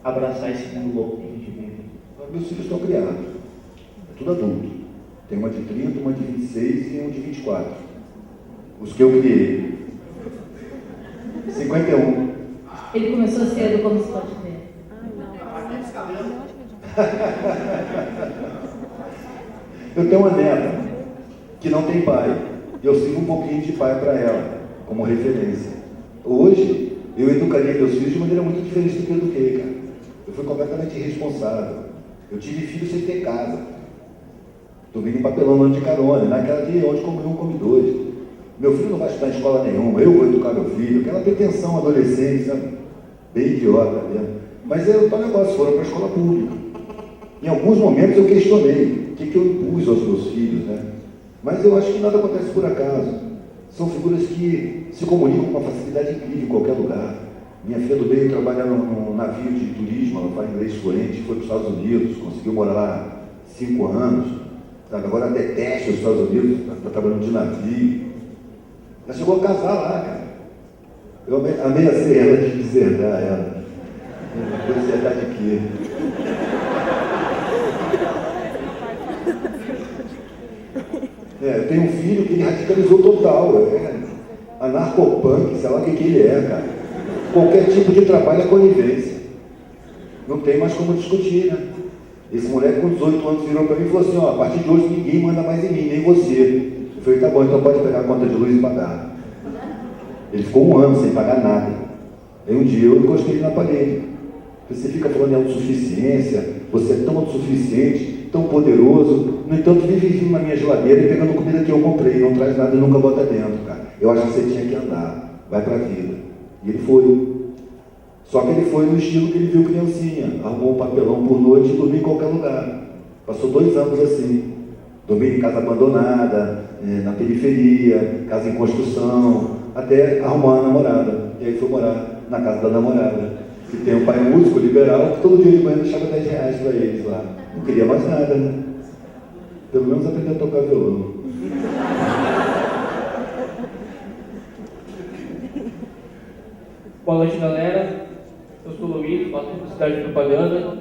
Speaker 10: abraçar esse mundo louco que a gente vive?
Speaker 1: Meus filhos estão criados. É tudo adulto. Tem uma de 30, uma de 26 e um de 24. Os que eu criei. 51.
Speaker 6: Ele começou cedo, como se pode ver.
Speaker 1: Eu tenho uma neta que não tem pai. E eu sirvo um pouquinho de pai para ela, como referência. Hoje, eu educaria meus filhos de maneira muito diferente do que eu eduquei, cara. Eu fui completamente irresponsável. Eu tive filhos sem ter casa. Dormindo em papelão no ano de carona, naquela de onde come um, come dois. Meu filho não vai estudar em escola nenhuma, eu vou educar meu filho. Aquela pretensão adolescente, sabe? Bem idiota mesmo. Mas é o tal negócio, foram para a escola pública. Em alguns momentos eu questionei o que eu impus aos meus filhos, né? Mas eu acho que nada acontece por acaso. São figuras que se comunicam com uma facilidade incrível em qualquer lugar. Minha filha do meio trabalha num navio de turismo, ela fala inglês fluente, foi para os Estados Unidos, conseguiu morar lá 5 anos. Sabe? Agora detesta os Estados Unidos, está trabalhando de navio. Ela chegou a casar lá, cara. Eu amei a ser ela de deserdar ela. Vou deserdar de quê? Eu tenho um filho que ele radicalizou total. Anarcopunk, sei lá o que ele é, cara. Qualquer tipo de trabalho é conivência. Não tem mais como discutir, né? Esse moleque com 18 anos virou para mim e falou assim, a partir de hoje ninguém manda mais em mim, nem você. Eu falei, tá bom, então pode pegar a conta de luz e pagar. Ele ficou 1 ano sem pagar nada. Aí um dia eu encostei ele na parede. Você fica falando em autossuficiência, você é tão autossuficiente, tão poderoso, no entanto vive vindo na minha geladeira e pegando comida que eu comprei, não traz nada e nunca bota dentro, cara. Eu acho que você tinha que andar, vai pra vida. E ele foi. Só que ele foi no estilo que ele viu criancinha, arrumou um papelão por noite e dormiu em qualquer lugar. Passou 2 anos assim. Dormia em casa abandonada, na periferia, casa em construção, até arrumar uma namorada. E aí foi morar na casa da namorada, que tem um pai músico liberal, que todo dia de manhã deixava R$10 para eles lá. Não queria mais nada, né? Pelo menos aprender a tocar violão.
Speaker 11: Boa noite, galera. Eu sou o Luiz, faço publicidade de propaganda.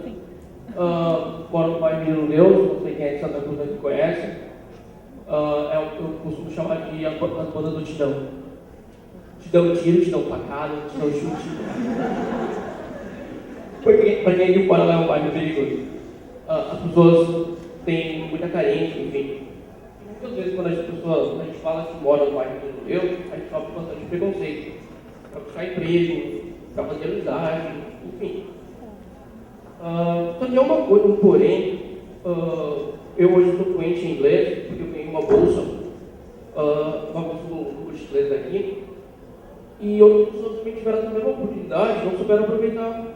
Speaker 11: Moro no bairro Menino Deus, não sei quem é de Santa Cruz que conhece. É o que eu costumo chamar de as bandas do Tidão. Tidão tiro, Tidão facada, Tidão chute. Para quem de fora lá é um bairro perigoso. As pessoas têm muita carência, enfim. Muitas vezes quando a gente fala que mora no bairro Menino Deus, a gente sofre bastante preconceito. Para buscar emprego, para fazer amizade, enfim. Só que é uma coisa, um porém, eu hoje estou fluente em inglês, porque eu ganhei uma bolsa do curso de inglês daqui, e outras pessoas também tiveram essa mesma oportunidade, não souberam aproveitar.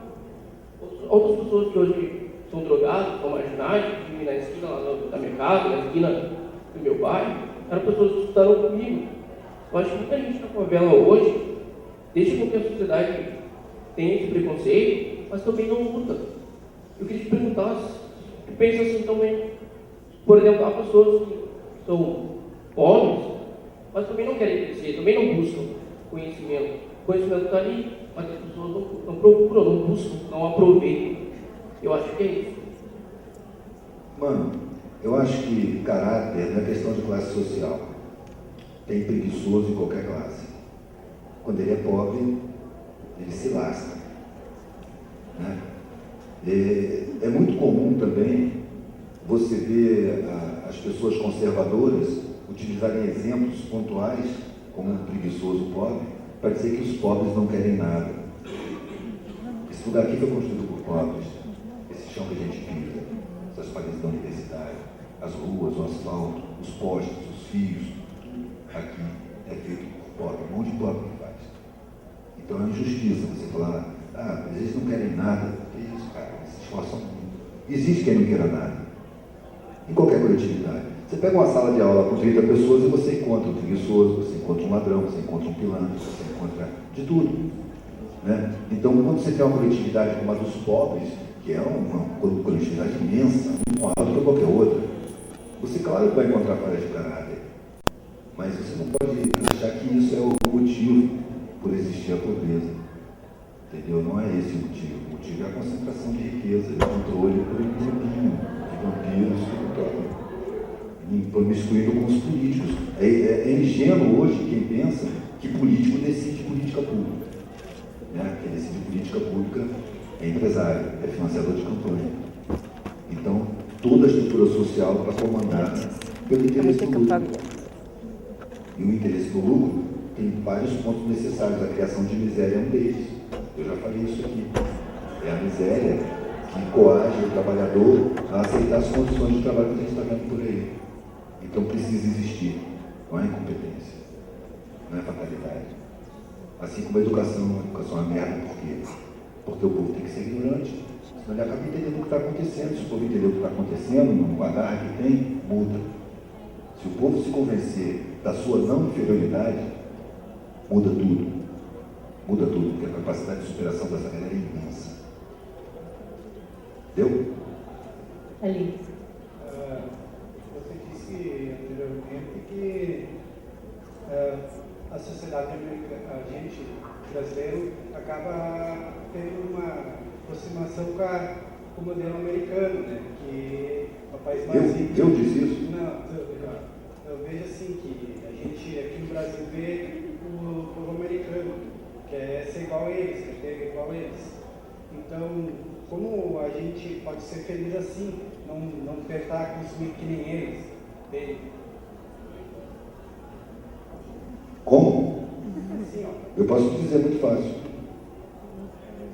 Speaker 11: Outras pessoas que hoje são drogadas, são marginais, que na esquina lá da minha casa, na esquina do meu bairro, eram pessoas que estudaram comigo. Eu acho que muita gente na favela hoje deixa com que a sociedade tenha esse preconceito, mas também não luta. Eu queria te perguntar se tu pensa assim também. Por exemplo, há pessoas que são pobres, mas também não querem crescer, também não buscam conhecimento. O conhecimento está ali, mas as pessoas não procuram, não buscam, não aproveitam. Eu acho que é isso.
Speaker 1: Mano, eu acho que caráter não é questão de classe social. tem preguiçoso em qualquer classe. Quando ele é pobre, ele se lasca. Né? É muito comum também você ver as pessoas conservadoras utilizarem exemplos pontuais, como um preguiçoso pobre, para dizer que os pobres não querem nada. Esse lugar aqui foi construído por pobres, esse chão que a gente pisa, essas paredes da universidade, as ruas, o asfalto, os postes, os fios, aqui é feito por pobre, um monte de pobre que faz. Então é injustiça você falar, mas eles não querem nada. Que isso, cara, eles se esforçam muito. Existe quem não queira nada. Em qualquer coletividade. Você pega uma sala de aula com 30 pessoas e você encontra um preguiçoso, você encontra um ladrão, você encontra um pilantra, você encontra de tudo. Né? Então, quando você tem uma coletividade como a dos pobres, que é uma coletividade imensa, muito maior do que qualquer outra, você, claro, que vai encontrar falhas de caráter. Mas você não pode achar que isso é o motivo por existir a pobreza. Entendeu? Não é esse o motivo. O motivo é a concentração de riqueza e controle por um grupinho de vampiros que controlam, promiscuindo com os políticos. É ingênuo hoje quem pensa que político decide política pública. Né? Quem decide política pública é empresário, é financiador de campanha. Então, toda a estrutura social para comandar pelo interesse do lucro. E o interesse do lucro tem vários pontos necessários. A criação de miséria é um deles. Eu já falei isso aqui. É a miséria que coage o trabalhador a aceitar as condições de trabalho que a gente está vendo por aí. Então precisa existir. Não é incompetência. Não é fatalidade. Assim como a educação é uma merda. Por quê? Porque o povo tem que ser ignorante. Senão ele acaba entendendo o que está acontecendo. Se o povo entender o que está acontecendo, no agarra que tem, muda. Se o povo se convencer da sua não inferioridade, muda tudo. Muda tudo, porque a capacidade de superação dessa galera é imensa. Deu?
Speaker 6: Ali.
Speaker 12: Você disse anteriormente que a sociedade americana, a gente brasileiro, acaba tendo uma aproximação com o modelo americano, né? Que é o país mais rico.
Speaker 1: Eu disse isso?
Speaker 12: Não, eu vejo assim que a gente aqui no Brasil vê o povo americano, que é ser igual a eles, quer ter igual a eles. Então, como a gente pode ser feliz assim, não tentar consumir que nem eles?
Speaker 1: Como?
Speaker 12: Assim,
Speaker 1: Eu posso te dizer muito fácil.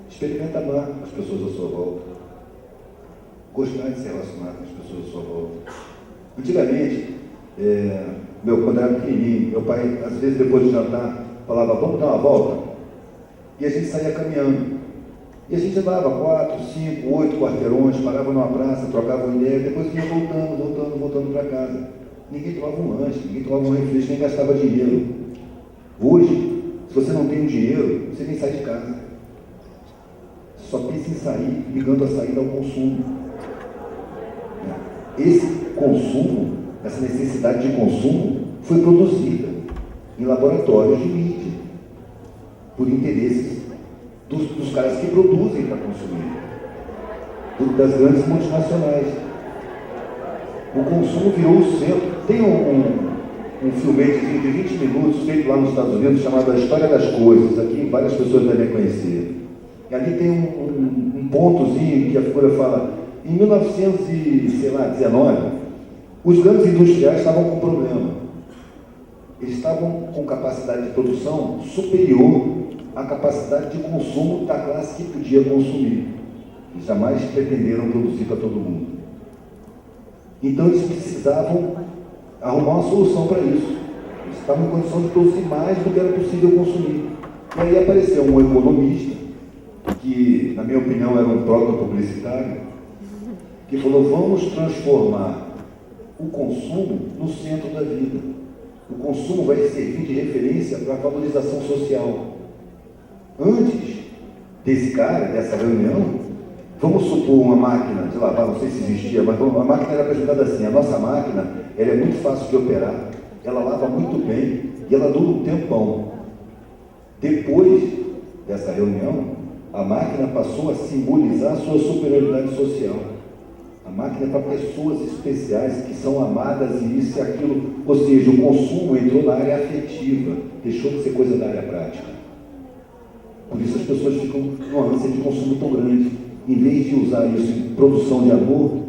Speaker 1: Experimenta amar as pessoas à sua volta. Gostar de se relacionar com as pessoas à sua volta. Antigamente, quando eu era pequenininho, meu pai, às vezes depois de jantar, falava, vamos dar uma volta? E a gente saía caminhando. E a gente andava 4, 5, 8 quarteirões, parava numa praça, trocava uma ideia, depois ia voltando para casa. Ninguém tomava um lanche, ninguém tomava um refresco, nem gastava dinheiro. Hoje, se você não tem dinheiro, você nem sai de casa. Você só pensa em sair, ligando a saída ao consumo. Esse consumo, essa necessidade de consumo, foi produzida em laboratórios de mídia, por interesses dos caras que produzem para consumir, das grandes multinacionais. O consumo virou o centro. Tem um filmetezinho de 20 minutos feito lá nos Estados Unidos chamado A História das Coisas. Aqui várias pessoas devem conhecer. E ali tem um pontozinho que a figura fala: em 1919, os grandes industriais estavam com problema. Eles estavam com capacidade de produção superior à capacidade de consumo da classe que podia consumir. Eles jamais pretenderam produzir para todo mundo. Então eles precisavam arrumar uma solução para isso. Eles estavam em condição de produzir mais do que era possível consumir. E aí apareceu um economista, que na minha opinião era um proto-publicitário, que falou: vamos transformar o consumo no centro da vida. O consumo vai servir de referência para a valorização social. Antes desse cara, dessa reunião, vamos supor uma máquina de lavar, não sei se existia, mas a máquina era apresentada assim: a nossa máquina, ela é muito fácil de operar, ela lava muito bem e ela dura um tempão. Depois dessa reunião, a máquina passou a simbolizar a sua superioridade social. A máquina é para pessoas especiais que são amadas e isso e aquilo. Ou seja, o consumo entrou na área afetiva, deixou de ser coisa da área prática. Por isso as pessoas ficam numa ânsia de consumo tão grande. Em vez de usar isso em produção de amor,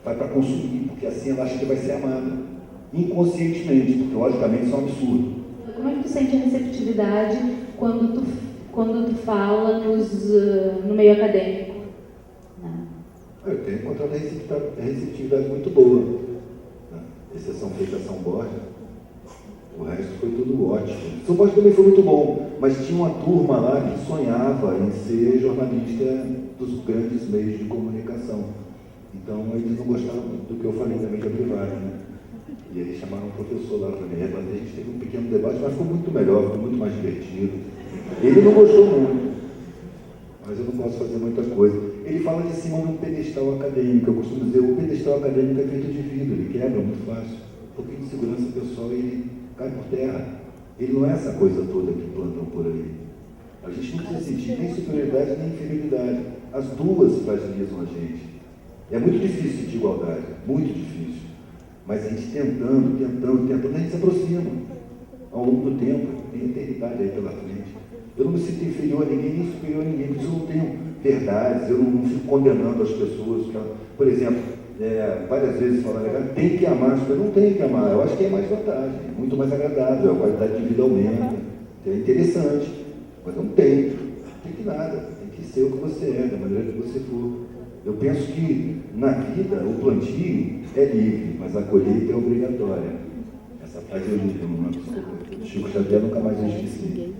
Speaker 1: vai para consumir, porque assim ela acha que vai ser amada. Inconscientemente, porque logicamente isso é um absurdo.
Speaker 6: Como é que tu sente a receptividade quando tu fala no meio acadêmico?
Speaker 1: Eu tenho encontrado a receptividade muito boa. Exceção feita a São Borja. O resto foi tudo ótimo. São Borja também foi muito bom, mas tinha uma turma lá que sonhava em ser jornalista dos grandes meios de comunicação. Então eles não gostaram do que eu falei também da privada, né? E eles chamaram um professor lá para me rebater. A gente teve um pequeno debate, mas ficou muito melhor, ficou muito mais divertido. Ele não gostou muito, mas eu não posso fazer muita coisa. Ele fala de cima de um pedestal acadêmico. Eu costumo dizer, o pedestal acadêmico é feito de vidro, ele quebra muito fácil. Um pouquinho de segurança pessoal e ele cai por terra. Ele não é essa coisa toda que plantam por aí. A gente não precisa sentir nem superioridade nem inferioridade. As duas fragilizam a gente. É muito difícil sentir igualdade, muito difícil. Mas a gente tentando, a gente se aproxima. Ao longo do tempo, tem eternidade aí pela frente. Eu não me sinto inferior a ninguém, nem superior a ninguém, porque eu não tenho verdades, eu não fico condenando as pessoas. Por exemplo, várias vezes falando, tem que amar, eu não tenho que amar, eu acho que é mais vantagem, é muito mais agradável, a qualidade de vida aumenta, é interessante, mas eu não tenho que nada, tem que ser o que você é, da maneira que você for. Eu penso que na vida o plantio é livre, mas a colheita é obrigatória. Essa frase eu li no Chico Xavier, nunca mais eu esqueci.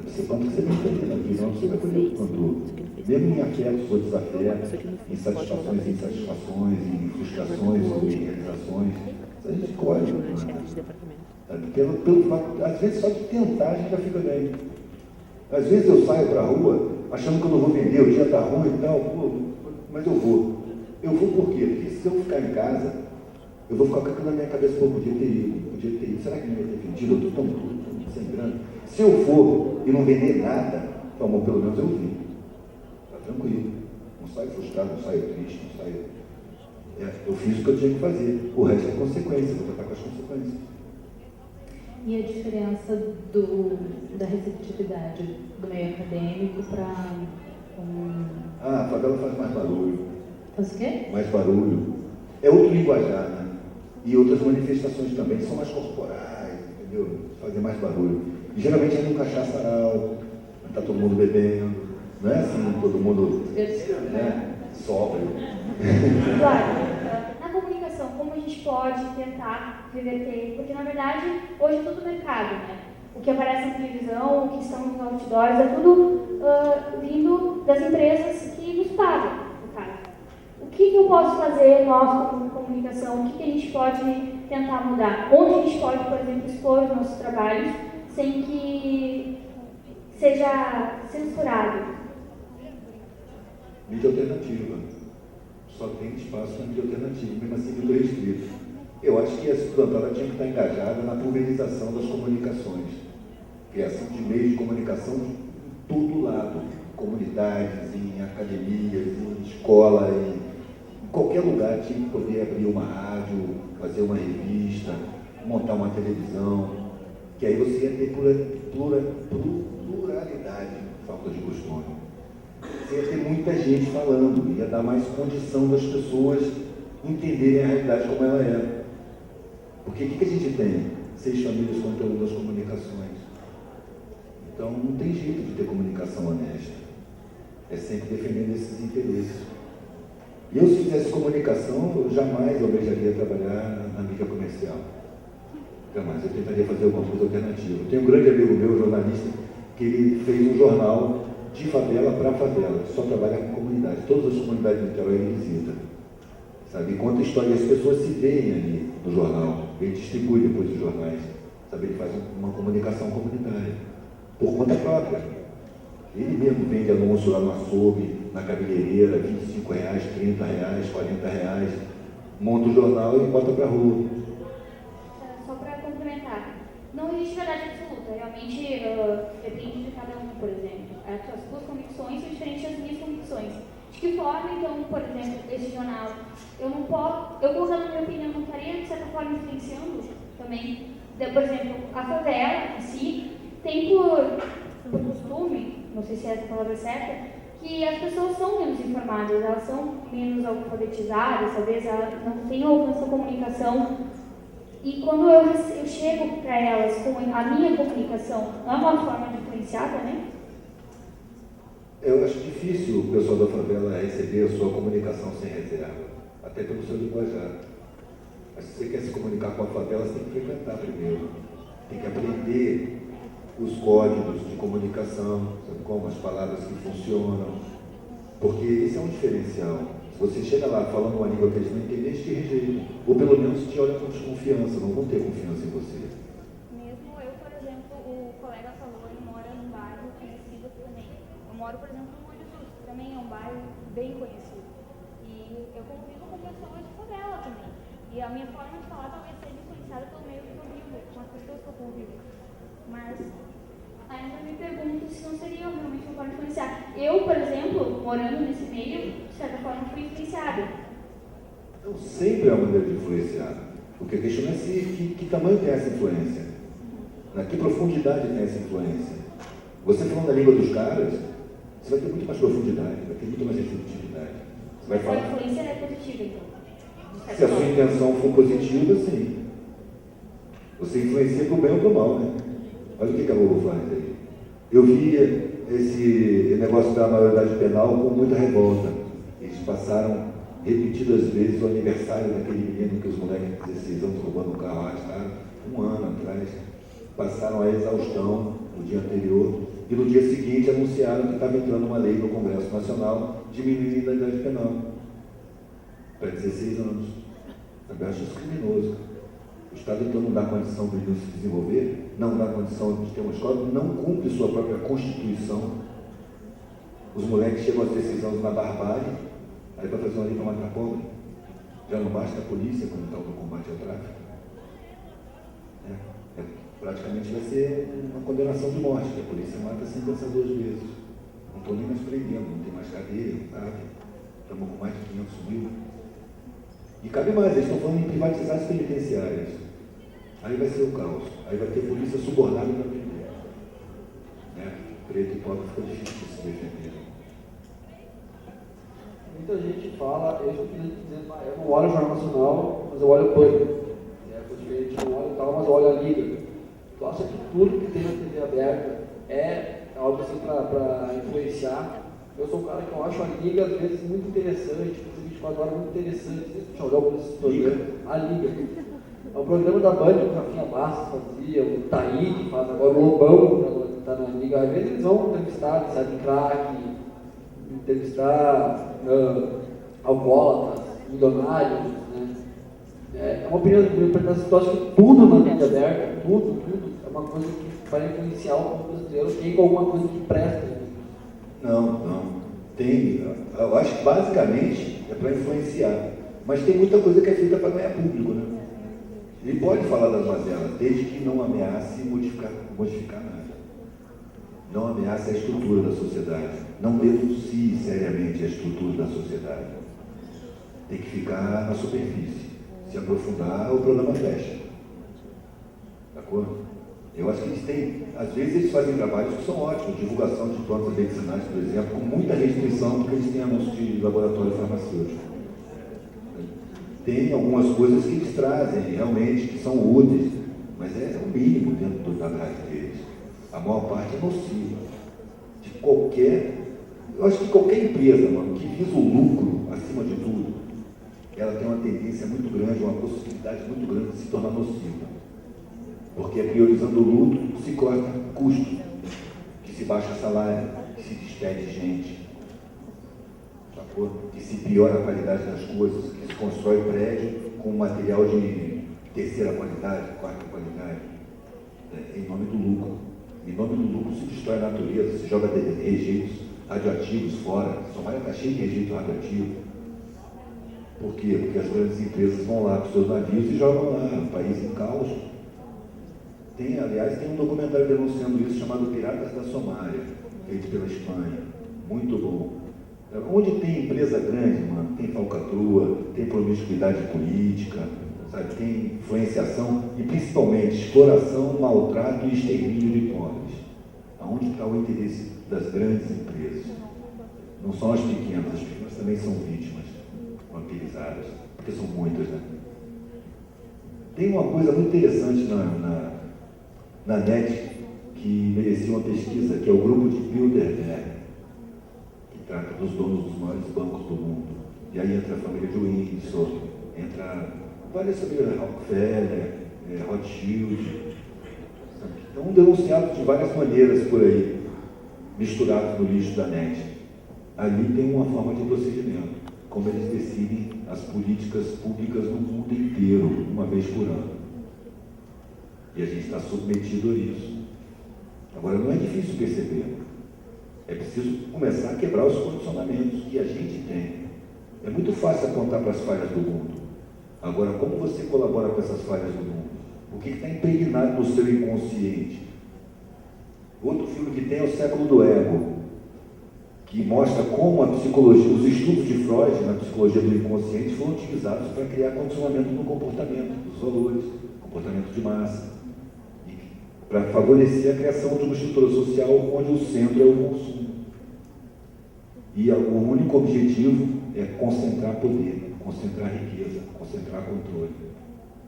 Speaker 1: Você planta o que você vai colher na vida, não você vai colher o que plantou. Mesmo em afetos ou desafetos, em satisfações e insatisfações, em frustrações ou em realizações, a gente colhe. Pelo fato, às vezes só de tentar a gente já fica bem. Às vezes eu saio para a rua achando que eu não vou vender, o dia está ruim e tal, mas eu vou. Eu vou por quê? Porque se eu ficar em casa, eu vou ficar com aquilo na minha cabeça, podia ter ido. Será que não ia ter vendido? Eu estou tão sem grana. Se eu for e não vender nada, então, pelo menos eu vim. Está tranquilo. Não saio frustrado, não saio triste, não saio... eu fiz o que eu tinha que fazer. O resto é consequência, vou tratar com as consequências.
Speaker 6: E a diferença da receptividade do meio acadêmico para...
Speaker 1: a favela faz mais barulho.
Speaker 6: Faz o quê?
Speaker 1: Mais barulho. É outro linguajar, né? E outras manifestações também são mais corporais, entendeu? Fazem mais barulho. E geralmente é num cachaçaral, está todo mundo bebendo, não é assim, todo mundo sóbrio.
Speaker 6: Claro, na comunicação, como a gente pode tentar reverter? Porque, na verdade, hoje é tudo mercado, né? O que aparece na televisão, o que estão nos outdoors, é tudo vindo das empresas que nos pagam, no caso. O que eu posso fazer, nós, como comunicação, o que a gente pode tentar mudar? Onde a gente pode, por exemplo, expor os nossos trabalhos sem que seja censurado?
Speaker 1: Mídia alternativa. Só tem espaço na mídia alternativa, mesmo assim muito restrito. Eu acho que a estudantada tinha que estar engajada na pulverização das comunicações. Criação de meios de comunicação de todo lado. Comunidades, em academias, em escola, em qualquer lugar tinha que poder abrir uma rádio, fazer uma revista, montar uma televisão, que aí você ia ter pluralidade, falta de costume. Você ia ter muita gente falando, ia dar mais condição das pessoas entenderem a realidade como ela é. Porque o que a gente tem? 6 famílias controlando as comunicações. Então não tem jeito de ter comunicação honesta. É sempre defendendo esses interesses. E eu, se fizesse comunicação, eu jamais almejaria trabalhar na mídia comercial. Jamais. Eu tentaria fazer alguma coisa alternativa. Eu tenho um grande amigo meu, jornalista, que ele fez um jornal de favela para favela. Só trabalha com comunidade. Todas as comunidades do Niterói ele visita. Sabe? E conta a história. E as pessoas se veem ali no jornal. Ele distribui depois os jornais. Sabe? Ele faz uma comunicação comunitária. Por conta própria. Ele mesmo vende anúncio lá no açougue, na cabeleireira, R$25, R$30, R$40, monta o jornal e bota para a rua.
Speaker 6: Só para complementar, não existe verdade absoluta, realmente depende de cada um, por exemplo. As suas convicções são diferentes das minhas convicções. De que forma, então, por exemplo, esse jornal, eu não posso, eu colocando a minha opinião, não estaria, de certa forma, influenciando também? Por exemplo, a favela em si tem por costume, não sei se essa palavra é certa, que as pessoas são menos informadas, elas são menos alfabetizadas, talvez elas não tenham alcance à comunicação. E quando eu chego para elas com a minha comunicação, não é uma forma de influenciar também?
Speaker 1: Eu acho difícil o pessoal da favela receber a sua comunicação sem reserva, até pelo seu linguajar. Mas se você quer se comunicar com a favela, você tem que frequentar primeiro. Tem que aprender os códigos de comunicação, sabe como? As palavras que funcionam. Porque esse é um diferencial. Se você chega lá falando uma língua que eles não entendem, eles te rejeitam. Ou pelo menos te olham com desconfiança, não vão ter confiança em você.
Speaker 6: Mesmo eu, por exemplo, o colega falou, ele mora num bairro conhecido também. Eu moro, por exemplo, no Bom Jesus, que também é um bairro bem conhecido. E eu convivo com pessoas de favela também. E a minha forma de falar talvez seja influenciada pelo meio que eu vivo, com as pessoas que eu convivo. Mas ainda me pergunto se não seria realmente uma forma de influenciar. Eu, por exemplo, morando nesse meio, de certa forma fui influenciada.
Speaker 1: Então, sempre é uma maneira de influenciar. O que eu questiono é que tamanho tem essa influência. Na que profundidade tem essa influência. Você falando a língua dos caras, você vai ter muito mais profundidade, vai ter muito mais receptividade. Você vai falar.
Speaker 6: A influência é positiva, então.
Speaker 1: Se a sua intenção for positiva, sim. Você influencia para o bem ou para o mal, né? Olha o que a Globo faz aí. Eu vi esse negócio da maioridade penal com muita revolta. Eles passaram repetidas vezes o aniversário daquele menino que os moleques de 16 anos roubando o carro arrastaram, um ano atrás. Passaram a exaustão no dia anterior e no dia seguinte anunciaram que estava entrando uma lei no Congresso Nacional diminuindo a idade penal para 16 anos. Eu acho isso criminoso. O Estado então não dá condição do menino se desenvolver, não dá condição de ter uma escola, não cumpre sua própria Constituição. Os moleques chegam aos 16 anos na barbárie, aí vai fazer uma lei para matar pobre. Já não basta a polícia como tal no combate ao tráfico. Praticamente vai ser uma condenação de morte, que a polícia mata sem pensar duas vezes. Não estou nem mais prendendo, não tem mais cadeia, não sabe? Estamos com mais de 500 mil. E cabe mais, eles estão falando em privatizar as penitenciárias. Aí vai ser o caos. Aí vai ter polícia subornada para prender. Preto e pobre fica difícil de se defender.
Speaker 9: Muita gente fala, eu não olho o Jornal Nacional, mas eu olho o Pânico. É diferente, não olho o tal, mas eu olho a Liga. Tu acha que tudo que tem na TV aberta é algo assim para influenciar? Eu sou um cara que eu acho a Liga, às vezes, muito interessante, inclusive 24 horas muito interessante. Deixa eu olhar alguns programas. A Liga. É o programa da Band que o Rafinha Bastos fazia, o Taíde faz agora, o Lobão que está na Liga. Às vezes eles vão entrevistar, sabe, craque, entrevistar alcoólatras, milionários, né? É uma opinião que eu acho que tudo na mídia aberta, tudo, é uma coisa que vai influenciar o povo brasileiro, tem alguma coisa que presta.
Speaker 1: Não. Tem, eu acho que basicamente é para influenciar. Mas tem muita coisa que é feita para ganhar público, né? Ele pode falar das mazelas, desde que não ameace modificar nada. Não ameace a estrutura da sociedade. Não denuncie seriamente a estrutura da sociedade. Tem que ficar na superfície. Se aprofundar, o programa fecha. De acordo? Eu acho que eles têm, às vezes eles fazem trabalhos que são ótimos, divulgação de plantas medicinais, por exemplo, com muita restrição, porque eles têm anúncio de laboratório farmacêutico. Tem algumas coisas que eles trazem, realmente, que são úteis, mas é o mínimo dentro da grade deles. A maior parte é nociva. Eu acho que qualquer empresa, mano, que visa o lucro acima de tudo, ela tem uma tendência muito grande, uma possibilidade muito grande de se tornar nociva. Porque priorizando o lucro, se corta custo, que se baixa salário, que se despede gente, sacou? Que se piora a qualidade das coisas, que se constrói prédio com material de terceira qualidade, quarta qualidade, em nome do lucro. Em nome do lucro se destrói a natureza, se joga rejeitos radioativos fora. Somália está cheio de rejeito radioativo. Por quê? Porque as grandes empresas vão lá com seus navios e jogam lá, o país em caos. Aliás, tem um documentário denunciando isso chamado Piratas da Somália, feito pela Espanha. Muito bom. Onde tem empresa grande, mano, tem falcatrua, tem promiscuidade política, sabe? Tem influenciação e principalmente exploração, maltrato e extermínio de pobres. Aonde está o interesse das grandes empresas? Não são as pequenas também são vítimas, vampirizadas, porque são muitas, né? Tem uma coisa muito interessante na net que merecia uma pesquisa, que é o grupo de Bilderberg, que trata dos donos dos maiores bancos do mundo. E aí entra a família de Windsor, entra várias famílias, Rockefeller, Rothschild, estão denunciados de várias maneiras por aí, misturados no lixo da net. Ali tem uma forma de procedimento, como eles decidem as políticas públicas no mundo inteiro, uma vez por ano. E a gente está submetido a isso. Agora, não é difícil perceber. É preciso começar a quebrar os condicionamentos que a gente tem. É muito fácil apontar para as falhas do mundo. Agora, como você colabora com essas falhas do mundo? O que está impregnado no seu inconsciente? Outro filme que tem é O Século do Ego, que mostra como a psicologia, os estudos de Freud na psicologia do inconsciente foram utilizados para criar condicionamento no comportamento, dos valores, comportamento de massa, para favorecer a criação de uma estrutura social onde o centro é o consumo. E o único objetivo é concentrar poder, concentrar riqueza, concentrar controle.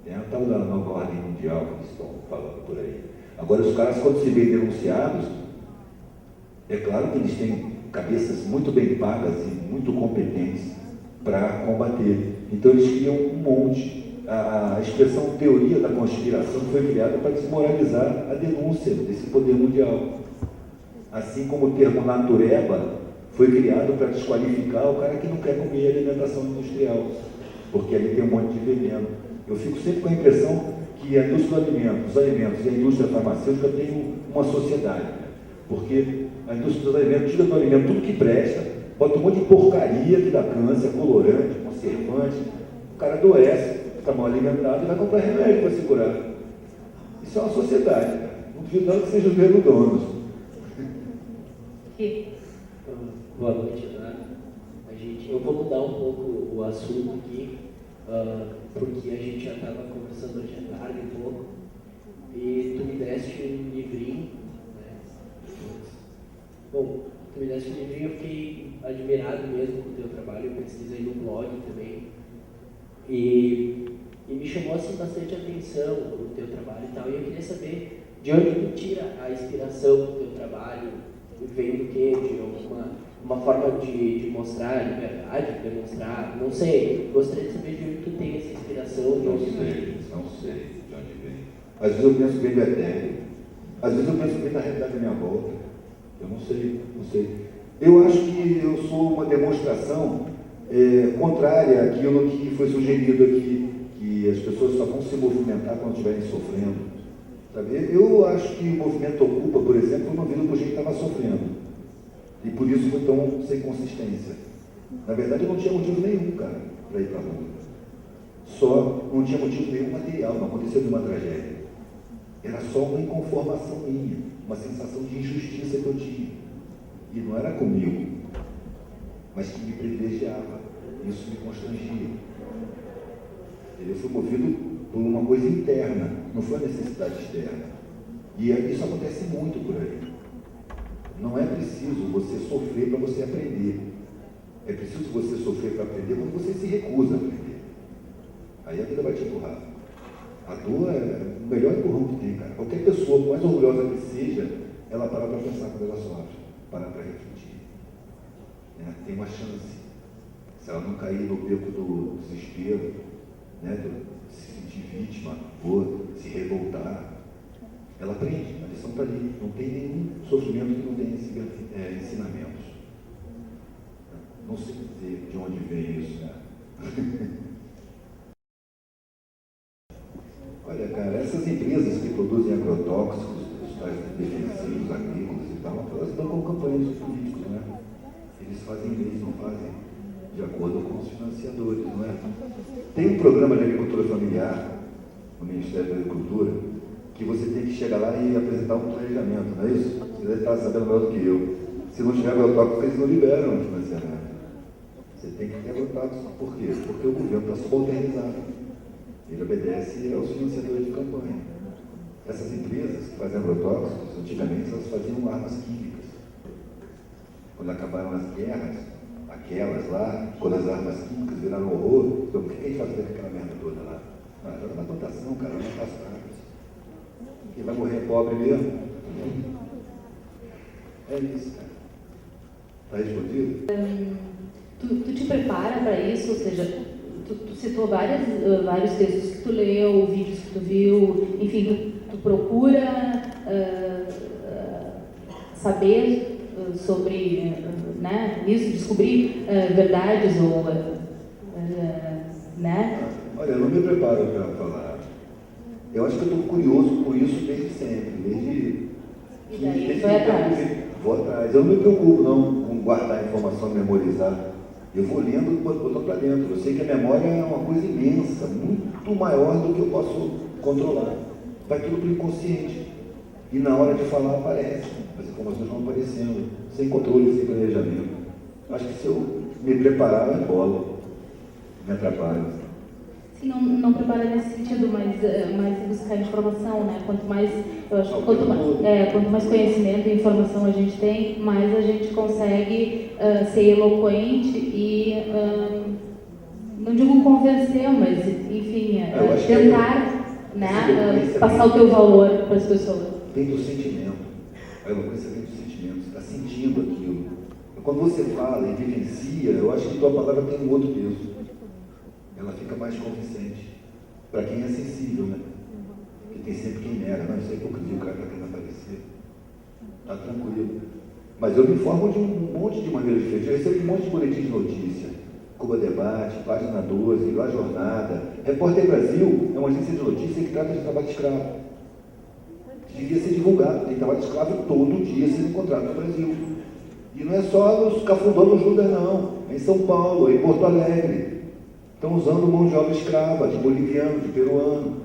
Speaker 1: É a tal da nova ordem mundial que eles estão falando por aí. Agora, os caras, quando se veem denunciados, é claro que eles têm cabeças muito bem pagas e muito competentes para combater. Então, eles criam um monte. A expressão teoria da conspiração foi criada para desmoralizar a denúncia desse poder mundial. Assim como o termo natureba foi criado para desqualificar o cara que não quer comer alimentação industrial, porque ali tem um monte de veneno. Eu fico sempre com a impressão que a indústria do alimento, os alimentos e a indústria farmacêutica têm uma sociedade, né? Porque a indústria dos alimentos tira do alimento tudo que presta, bota um monte de porcaria que dá câncer, colorante, conservante, o cara adoece, está mal alimentado e vai comprar remédio para se curar. Isso é uma sociedade, cara. Não duvido nada que sejam os mesmos donos.
Speaker 13: Boa noite, Ana. Eu vou mudar um pouco o assunto aqui, porque a gente já estava conversando hoje à tarde um pouco, e tu me deste um livrinho, né? Bom, tu me deste um livrinho, eu fiquei admirado mesmo com o teu trabalho, eu pesquisei no blog também, e me chamou assim bastante atenção o teu trabalho e tal, e eu queria saber de onde tu tira a inspiração do teu trabalho, vem do quê? De uma forma de mostrar liberdade, de demonstrar, não sei, gostaria de saber de onde tu tem essa inspiração.
Speaker 1: Não sei de onde vem. Às vezes eu penso bem do etéreo, às vezes eu penso bem da realidade da minha volta, eu não sei. Eu acho que eu sou uma demonstração contrária àquilo que foi sugerido aqui, que as pessoas só vão se movimentar quando estiverem sofrendo. Sabe? Eu acho que o movimento Ocupa, por exemplo, foi uma vida por gente que estava sofrendo. E por isso foi tão sem consistência. Na verdade, eu não tinha motivo nenhum, cara, para ir para a rua. Só não tinha motivo nenhum material, não aconteceu nenhuma tragédia. Era só uma inconformação minha, uma sensação de injustiça que eu tinha. E não era comigo, mas que me privilegiava. Isso me constrangia. Eu fui movido por uma coisa interna, não foi necessidade externa. E isso acontece muito por aí. Não é preciso você sofrer para você aprender. É preciso você sofrer para aprender quando você se recusa a aprender. Aí a vida vai te empurrar. A dor é o melhor empurrão que tem, cara. Qualquer pessoa, por mais orgulhosa que seja, ela para para pensar quando ela sofre. Para refletir. Tem uma chance. Se ela não cair no beco do desespero, de se sentir vítima, ou se revoltar, ela aprende, a lição está ali. Não tem nenhum sofrimento que não tenha ensinamentos. Não sei dizer de onde vem isso, né? Olha, cara, essas empresas que produzem agrotóxicos, os tais defensivos agrícolas e tal, elas bancam campanhas políticos, né? Eles fazem leis, não fazem de acordo com os financiadores, não é? Tem um programa de agricultura familiar no Ministério da Agricultura que você tem que chegar lá e apresentar um planejamento, não é isso? Você deve estar sabendo melhor do que eu. Se não tiver agrotóxico, eles não liberam o financiamento. Você tem que ter agrotóxico. Por quê? Porque o governo está subalternizado. Ele obedece aos financiadores de campanha. Essas empresas que fazem agrotóxicos, antigamente elas faziam armas químicas. Quando acabaram as guerras, aquelas lá, quando as armas químicas viraram horror, então o que a gente fazia com aquela merda toda lá? Ah, joga na plantação, cara, não faz pragas. Quem vai morrer é pobre mesmo. É isso, cara. Está respondido?
Speaker 14: Tu te prepara para isso? Ou seja, tu citou vários textos que tu leu, vídeos que tu viu, enfim, tu procura saber sobre isso, descobrir verdades ou
Speaker 1: Olha, eu não me preparo para falar. Eu acho que eu estou curioso por isso desde sempre, desde
Speaker 14: vai atrás.
Speaker 1: Vou atrás. Eu não me preocupo não com guardar informação, memorizar. Eu vou lendo, botando para dentro. Eu sei que a memória é uma coisa imensa, muito maior do que eu posso controlar. Vai tudo para o inconsciente. E na hora de falar aparece. As informações vão aparecendo, sem controle, sem planejamento. Acho que se eu me preparar, eu embolo. Me atrapalho.
Speaker 14: Sim, não prepara nesse sentido, mas buscar informação, né? Quanto mais conhecimento e informação a gente tem, mais a gente consegue ser eloquente e, não digo convencer, mas, enfim, tentar passar o teu valor para as pessoas.
Speaker 1: Vem do sentimento. A eloquência vem do sentimento. Você está sentindo aquilo. Quando você fala e vivencia, eu acho que tua palavra tem um outro peso. Ela fica mais convincente. Para quem é sensível, né? Porque tem sempre quem nega. Não, isso é hipocrisia, o cara está querendo aparecer. Está tranquilo. Mas eu me informo de um monte de maneiras diferentes. Eu recebo um monte de boletim de notícia. Cuba Debate, Página 12, La Jornada. Repórter Brasil é uma agência de notícia que trata de trabalho escravo. Devia ser divulgado. Tem trabalho escravo todo dia sendo encontrado no Brasil. E não é só nos Cafundó do Judas, não. É em São Paulo, é em Porto Alegre. Estão usando mão de obra escrava, de boliviano, de peruano.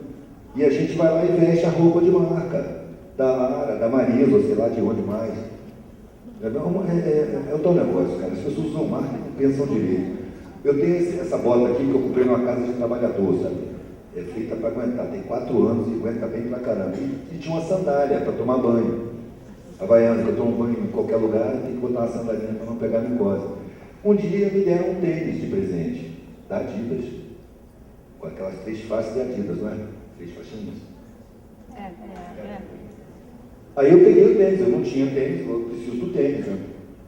Speaker 1: E a gente vai lá e veste a roupa de marca. Da Lara, da Marisa, ou sei lá de onde mais. É o tal negócio, cara. As pessoas usam marca e não pensam direito. Eu tenho essa bota aqui que eu comprei numa casa de trabalhador, sabe? É feita para aguentar. Tem 4 anos e aguenta bem pra caramba. E tinha uma sandália para tomar banho. Havaiana, que eu tomo banho em qualquer lugar, tem que botar uma sandalinha para não pegar micose. Um dia me deram um tênis de presente. Da Adidas, com aquelas 3 faces de Adidas, não é? 3 faixinhas. Aí eu peguei o tênis, eu não tinha tênis, eu preciso do tênis, né?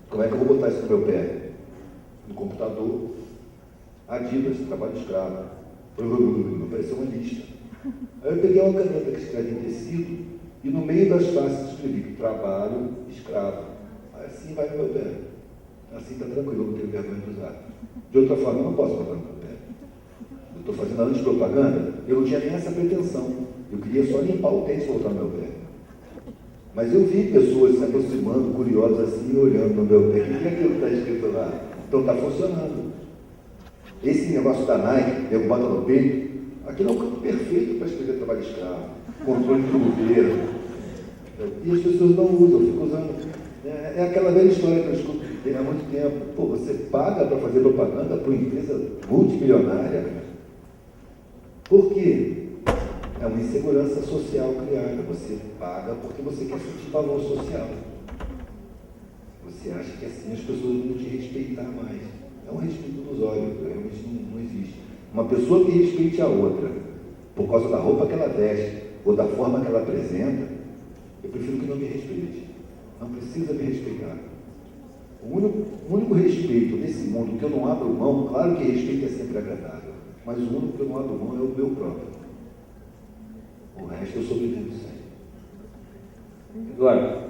Speaker 1: Como é que eu vou botar isso no meu pé? No computador, Adidas, trabalho escravo. Apareceu uma lista. Aí eu peguei uma caneta que escreve em tecido e no meio das faces escrevi trabalho escravo. Assim vai no meu pé. Assim está tranquilo, eu não tenho vergonha de usar. De outra forma, eu não posso botar no meu pé. Eu estou fazendo a antipropaganda, eu não tinha nem essa pretensão. Eu queria só limpar o tênis e voltar no meu pé. Mas eu vi pessoas se aproximando, curiosas assim, olhando no meu pé. O que é aquilo que está escrito lá? Então está funcionando. Esse negócio da Nike, eu boto no peito, aquilo é um campo perfeito para escrever trabalho escravo, controle do governo. E as pessoas não usam, ficam usando. É aquela velha história que eu escuto há muito tempo. Pô, você paga para fazer propaganda para uma empresa multimilionária, cara. Por quê? É uma insegurança social criada. Você paga porque você quer sentir valor social. Você acha que assim as pessoas vão te respeitar mais. É um respeito ilusório, realmente não existe. Uma pessoa que respeite a outra por causa da roupa que ela veste ou da forma que ela apresenta, eu prefiro que não me respeite. Não precisa me respeitar. O único respeito nesse mundo que eu não abro mão, claro que respeito é sempre agradável, mas o único que eu não abro mão é o meu próprio. O resto eu sobrevivo sem.
Speaker 15: Eduardo,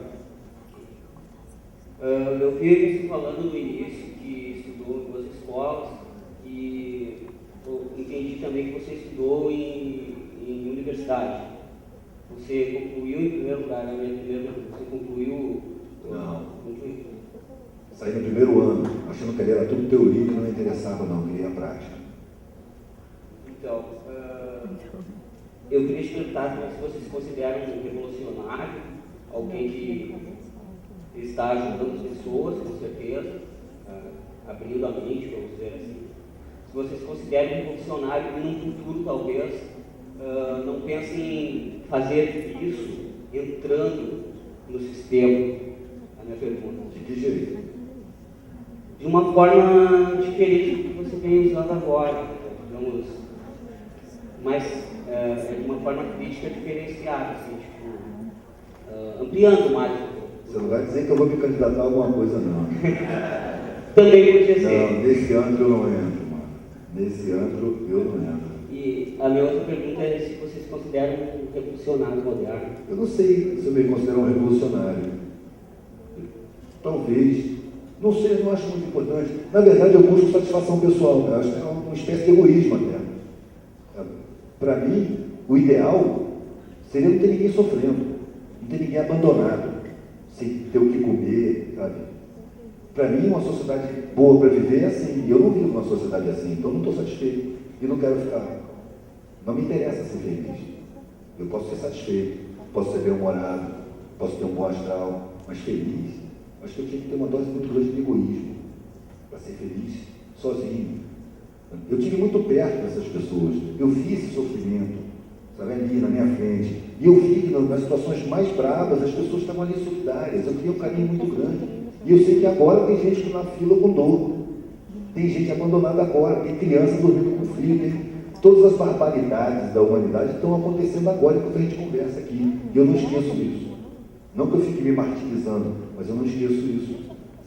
Speaker 15: eu vi você falando no início que estudou em 2 escolas e eu entendi também que você estudou em universidade. Você concluiu em primeiro lugar, na minha primeira pergunta, você concluiu?
Speaker 1: Não. Saí no primeiro ano, achando que ali era tudo teoria que não me interessava não, queria a prática.
Speaker 15: Então, eu queria te perguntar se você se considera um revolucionário, alguém que está ajudando as pessoas, com certeza, abrindo a mente, vamos dizer assim, se você se considera um revolucionário e num futuro talvez não pense em fazer isso entrando no sistema, a minha pergunta.
Speaker 1: De que jeito?
Speaker 15: De uma forma diferente do que você vem usando agora, digamos, mas de uma forma crítica diferenciada, assim, tipo, ampliando mais.
Speaker 1: Você não vai dizer que eu vou me candidatar a alguma coisa, não.
Speaker 15: Também podia ser.
Speaker 1: Não, nesse antro eu não entro, mano. Nesse antro eu não entro.
Speaker 15: E a minha outra pergunta é se você se considera um revolucionário moderno.
Speaker 1: Eu não sei se eu me considero um revolucionário. Talvez. Não sei, eu não acho muito importante. Na verdade, eu busco satisfação pessoal. Eu acho que é uma espécie de egoísmo até. Para mim, o ideal seria não ter ninguém sofrendo, não ter ninguém abandonado, sem ter o que comer, sabe? Para mim, uma sociedade boa para viver é assim. E eu não vivo numa sociedade assim, então não estou satisfeito. E não quero ficar. Não me interessa ser feliz. Eu posso ser satisfeito, posso ser bem-humorado, posso ter um bom astral, mas feliz. Acho que eu tinha que ter uma dose muito grande de egoísmo para ser feliz sozinho. Eu tive muito perto dessas pessoas. Eu vi esse sofrimento, sabe, ali na minha frente. E eu vi que nas situações mais bravas as pessoas estavam ali solidárias. Eu criei um carinho muito grande. E eu sei que agora tem gente na fila com dor. Tem gente abandonada agora. Tem criança dormindo com frio. Tem todas as barbaridades da humanidade estão acontecendo agora enquanto a gente conversa aqui. E eu não esqueço isso. Não que eu fique me martirizando, mas eu não esqueço isso.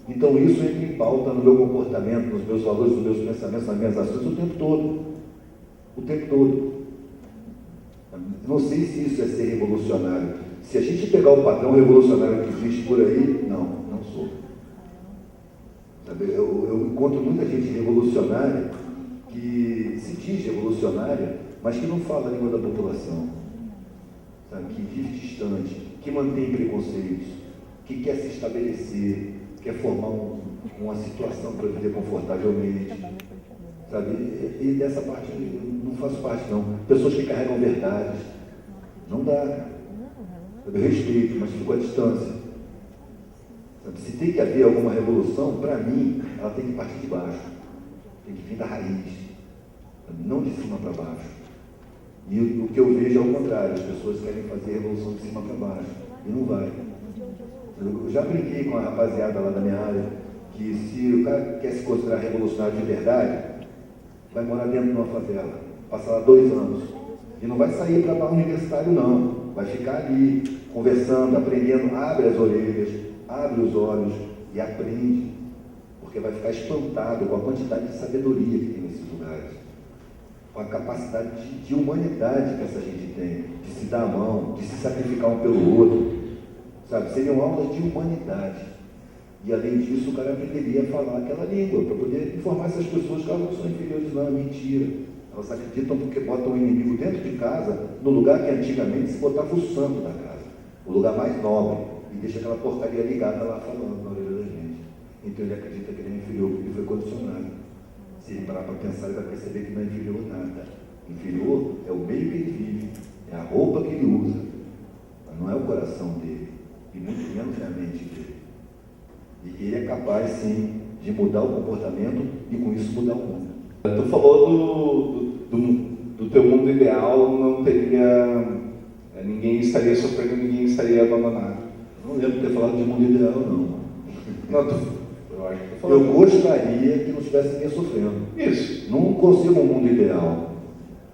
Speaker 1: Então isso entra em pauta no meu comportamento, nos meus valores, nos meus pensamentos, nas minhas ações, o tempo todo. O tempo todo. Não sei se isso é ser revolucionário. Se a gente pegar o padrão revolucionário que existe por aí, não sou. Sabe, eu encontro muita gente revolucionária que se diz revolucionária, mas que não fala a língua da população. Sabe, que vive distante, que mantém preconceitos, que quer se estabelecer, quer formar uma situação para viver confortavelmente, sabe? E dessa parte não faço parte, não. Pessoas que carregam verdades, não dá, cara. Eu respeito, mas fico à distância. Sabe? Se tem que haver alguma revolução, para mim, ela tem que partir de baixo, tem que vir da raiz, sabe? Não de cima para baixo. E o que eu vejo é o contrário, as pessoas querem fazer a revolução de cima para baixo, e não vai. Eu já brinquei com a rapaziada lá da minha área, que se o cara quer se considerar revolucionário de verdade, vai morar dentro de uma favela, passar lá 2 anos, e não vai sair para o universitário não, vai ficar ali, conversando, aprendendo, abre as orelhas, abre os olhos e aprende, porque vai ficar espantado com a quantidade de sabedoria que tem nesses lugares, com a capacidade de humanidade que essa gente tem, de se dar a mão, de se sacrificar um pelo outro, sabe? Seriam aulas de humanidade. E além disso, o cara aprenderia a falar aquela língua, para poder informar essas pessoas que elas não são inferiores, não, é mentira. Elas acreditam porque botam o inimigo dentro de casa, no lugar que antigamente se botava o santo da casa, o lugar mais nobre, e deixa aquela porcaria ligada lá falando na orelha da gente. Então ele acredita que ele é inferior porque foi condicionado. Se ele parar para pensar, ele vai perceber que não é inferior nada. Inferior é o meio que ele vive, é a roupa que ele usa, mas não é o coração dele, e muito menos é a mente dele. E ele é capaz, sim, de mudar o comportamento e com isso mudar o mundo.
Speaker 4: Tu falou do teu mundo ideal, não teria... ninguém estaria sofrendo, ninguém estaria abandonado.
Speaker 1: Não lembro de ter falado de mundo ideal, não.
Speaker 4: Eu acho que tu falou.
Speaker 1: Eu gostaria que não tivesse ninguém sofrendo.
Speaker 4: Isso.
Speaker 1: Não concebo um mundo ideal.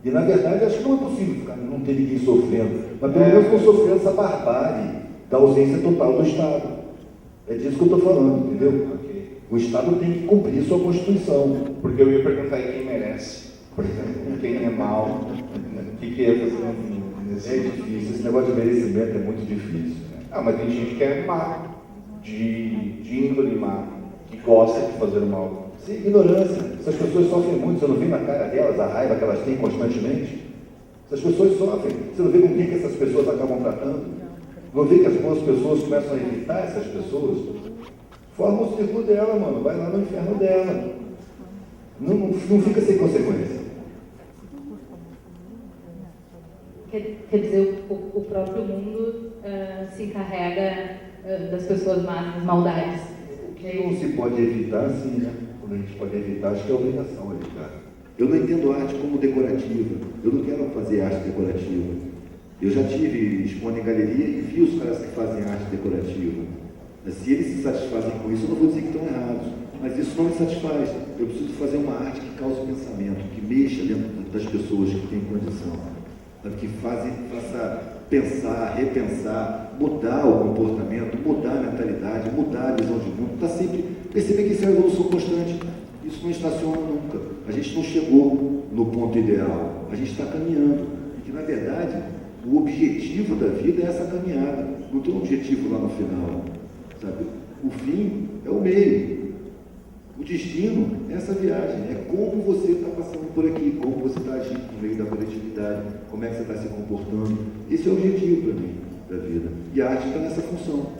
Speaker 1: E, na verdade, acho que não é possível não ter ninguém sofrendo. Mas, pelo menos, não sofrendo essa barbárie da ausência total do Estado. É disso que eu estou falando, entendeu?
Speaker 4: Okay.
Speaker 1: O Estado tem que cumprir sua Constituição.
Speaker 4: Porque eu ia perguntar aí quem merece. Por exemplo, quem é mal. O que ia fazer nesse...
Speaker 1: É difícil. Esse negócio de merecimento é muito difícil. Né?
Speaker 4: Ah, mas tem gente que é má. De índole má. Que gosta de fazer o mal.
Speaker 1: Sim, ignorância. Essas pessoas sofrem muito. Você não vê na cara delas a raiva que elas têm constantemente? Essas pessoas sofrem. Você não vê com quem que essas pessoas acabam tratando? Não vê que as boas pessoas começam a evitar essas pessoas? Forma o círculo dela, mano. Vai lá no inferno dela. Não fica sem consequência.
Speaker 14: Quer dizer, o próprio mundo se encarrega das pessoas más, das maldades.
Speaker 1: O que não se pode evitar, sim, né? quando a gente pode evitar, acho que é obrigação evitar. Eu não entendo arte como decorativa, eu não quero fazer arte decorativa. Eu já tive expondo em galeria e vi os caras que fazem arte decorativa. Se eles se satisfazem com isso, eu não vou dizer que estão errados, mas isso não me satisfaz. Eu preciso fazer uma arte que cause pensamento, que mexa dentro das pessoas que têm condição, que faça pensar, repensar, mudar o comportamento, mudar a mentalidade, mudar a visão de mundo. Está sempre, perceber que isso é uma evolução constante, isso não estaciona nunca. A gente não chegou no ponto ideal, a gente está caminhando, e que na verdade o objetivo da vida é essa caminhada, não tem um objetivo lá no final, sabe? O fim é o meio. O destino é essa viagem, é como você está passando por aqui, como você está agindo no meio da coletividade, como é que você está se comportando. Esse é o objetivo para mim da vida. E a arte está nessa função.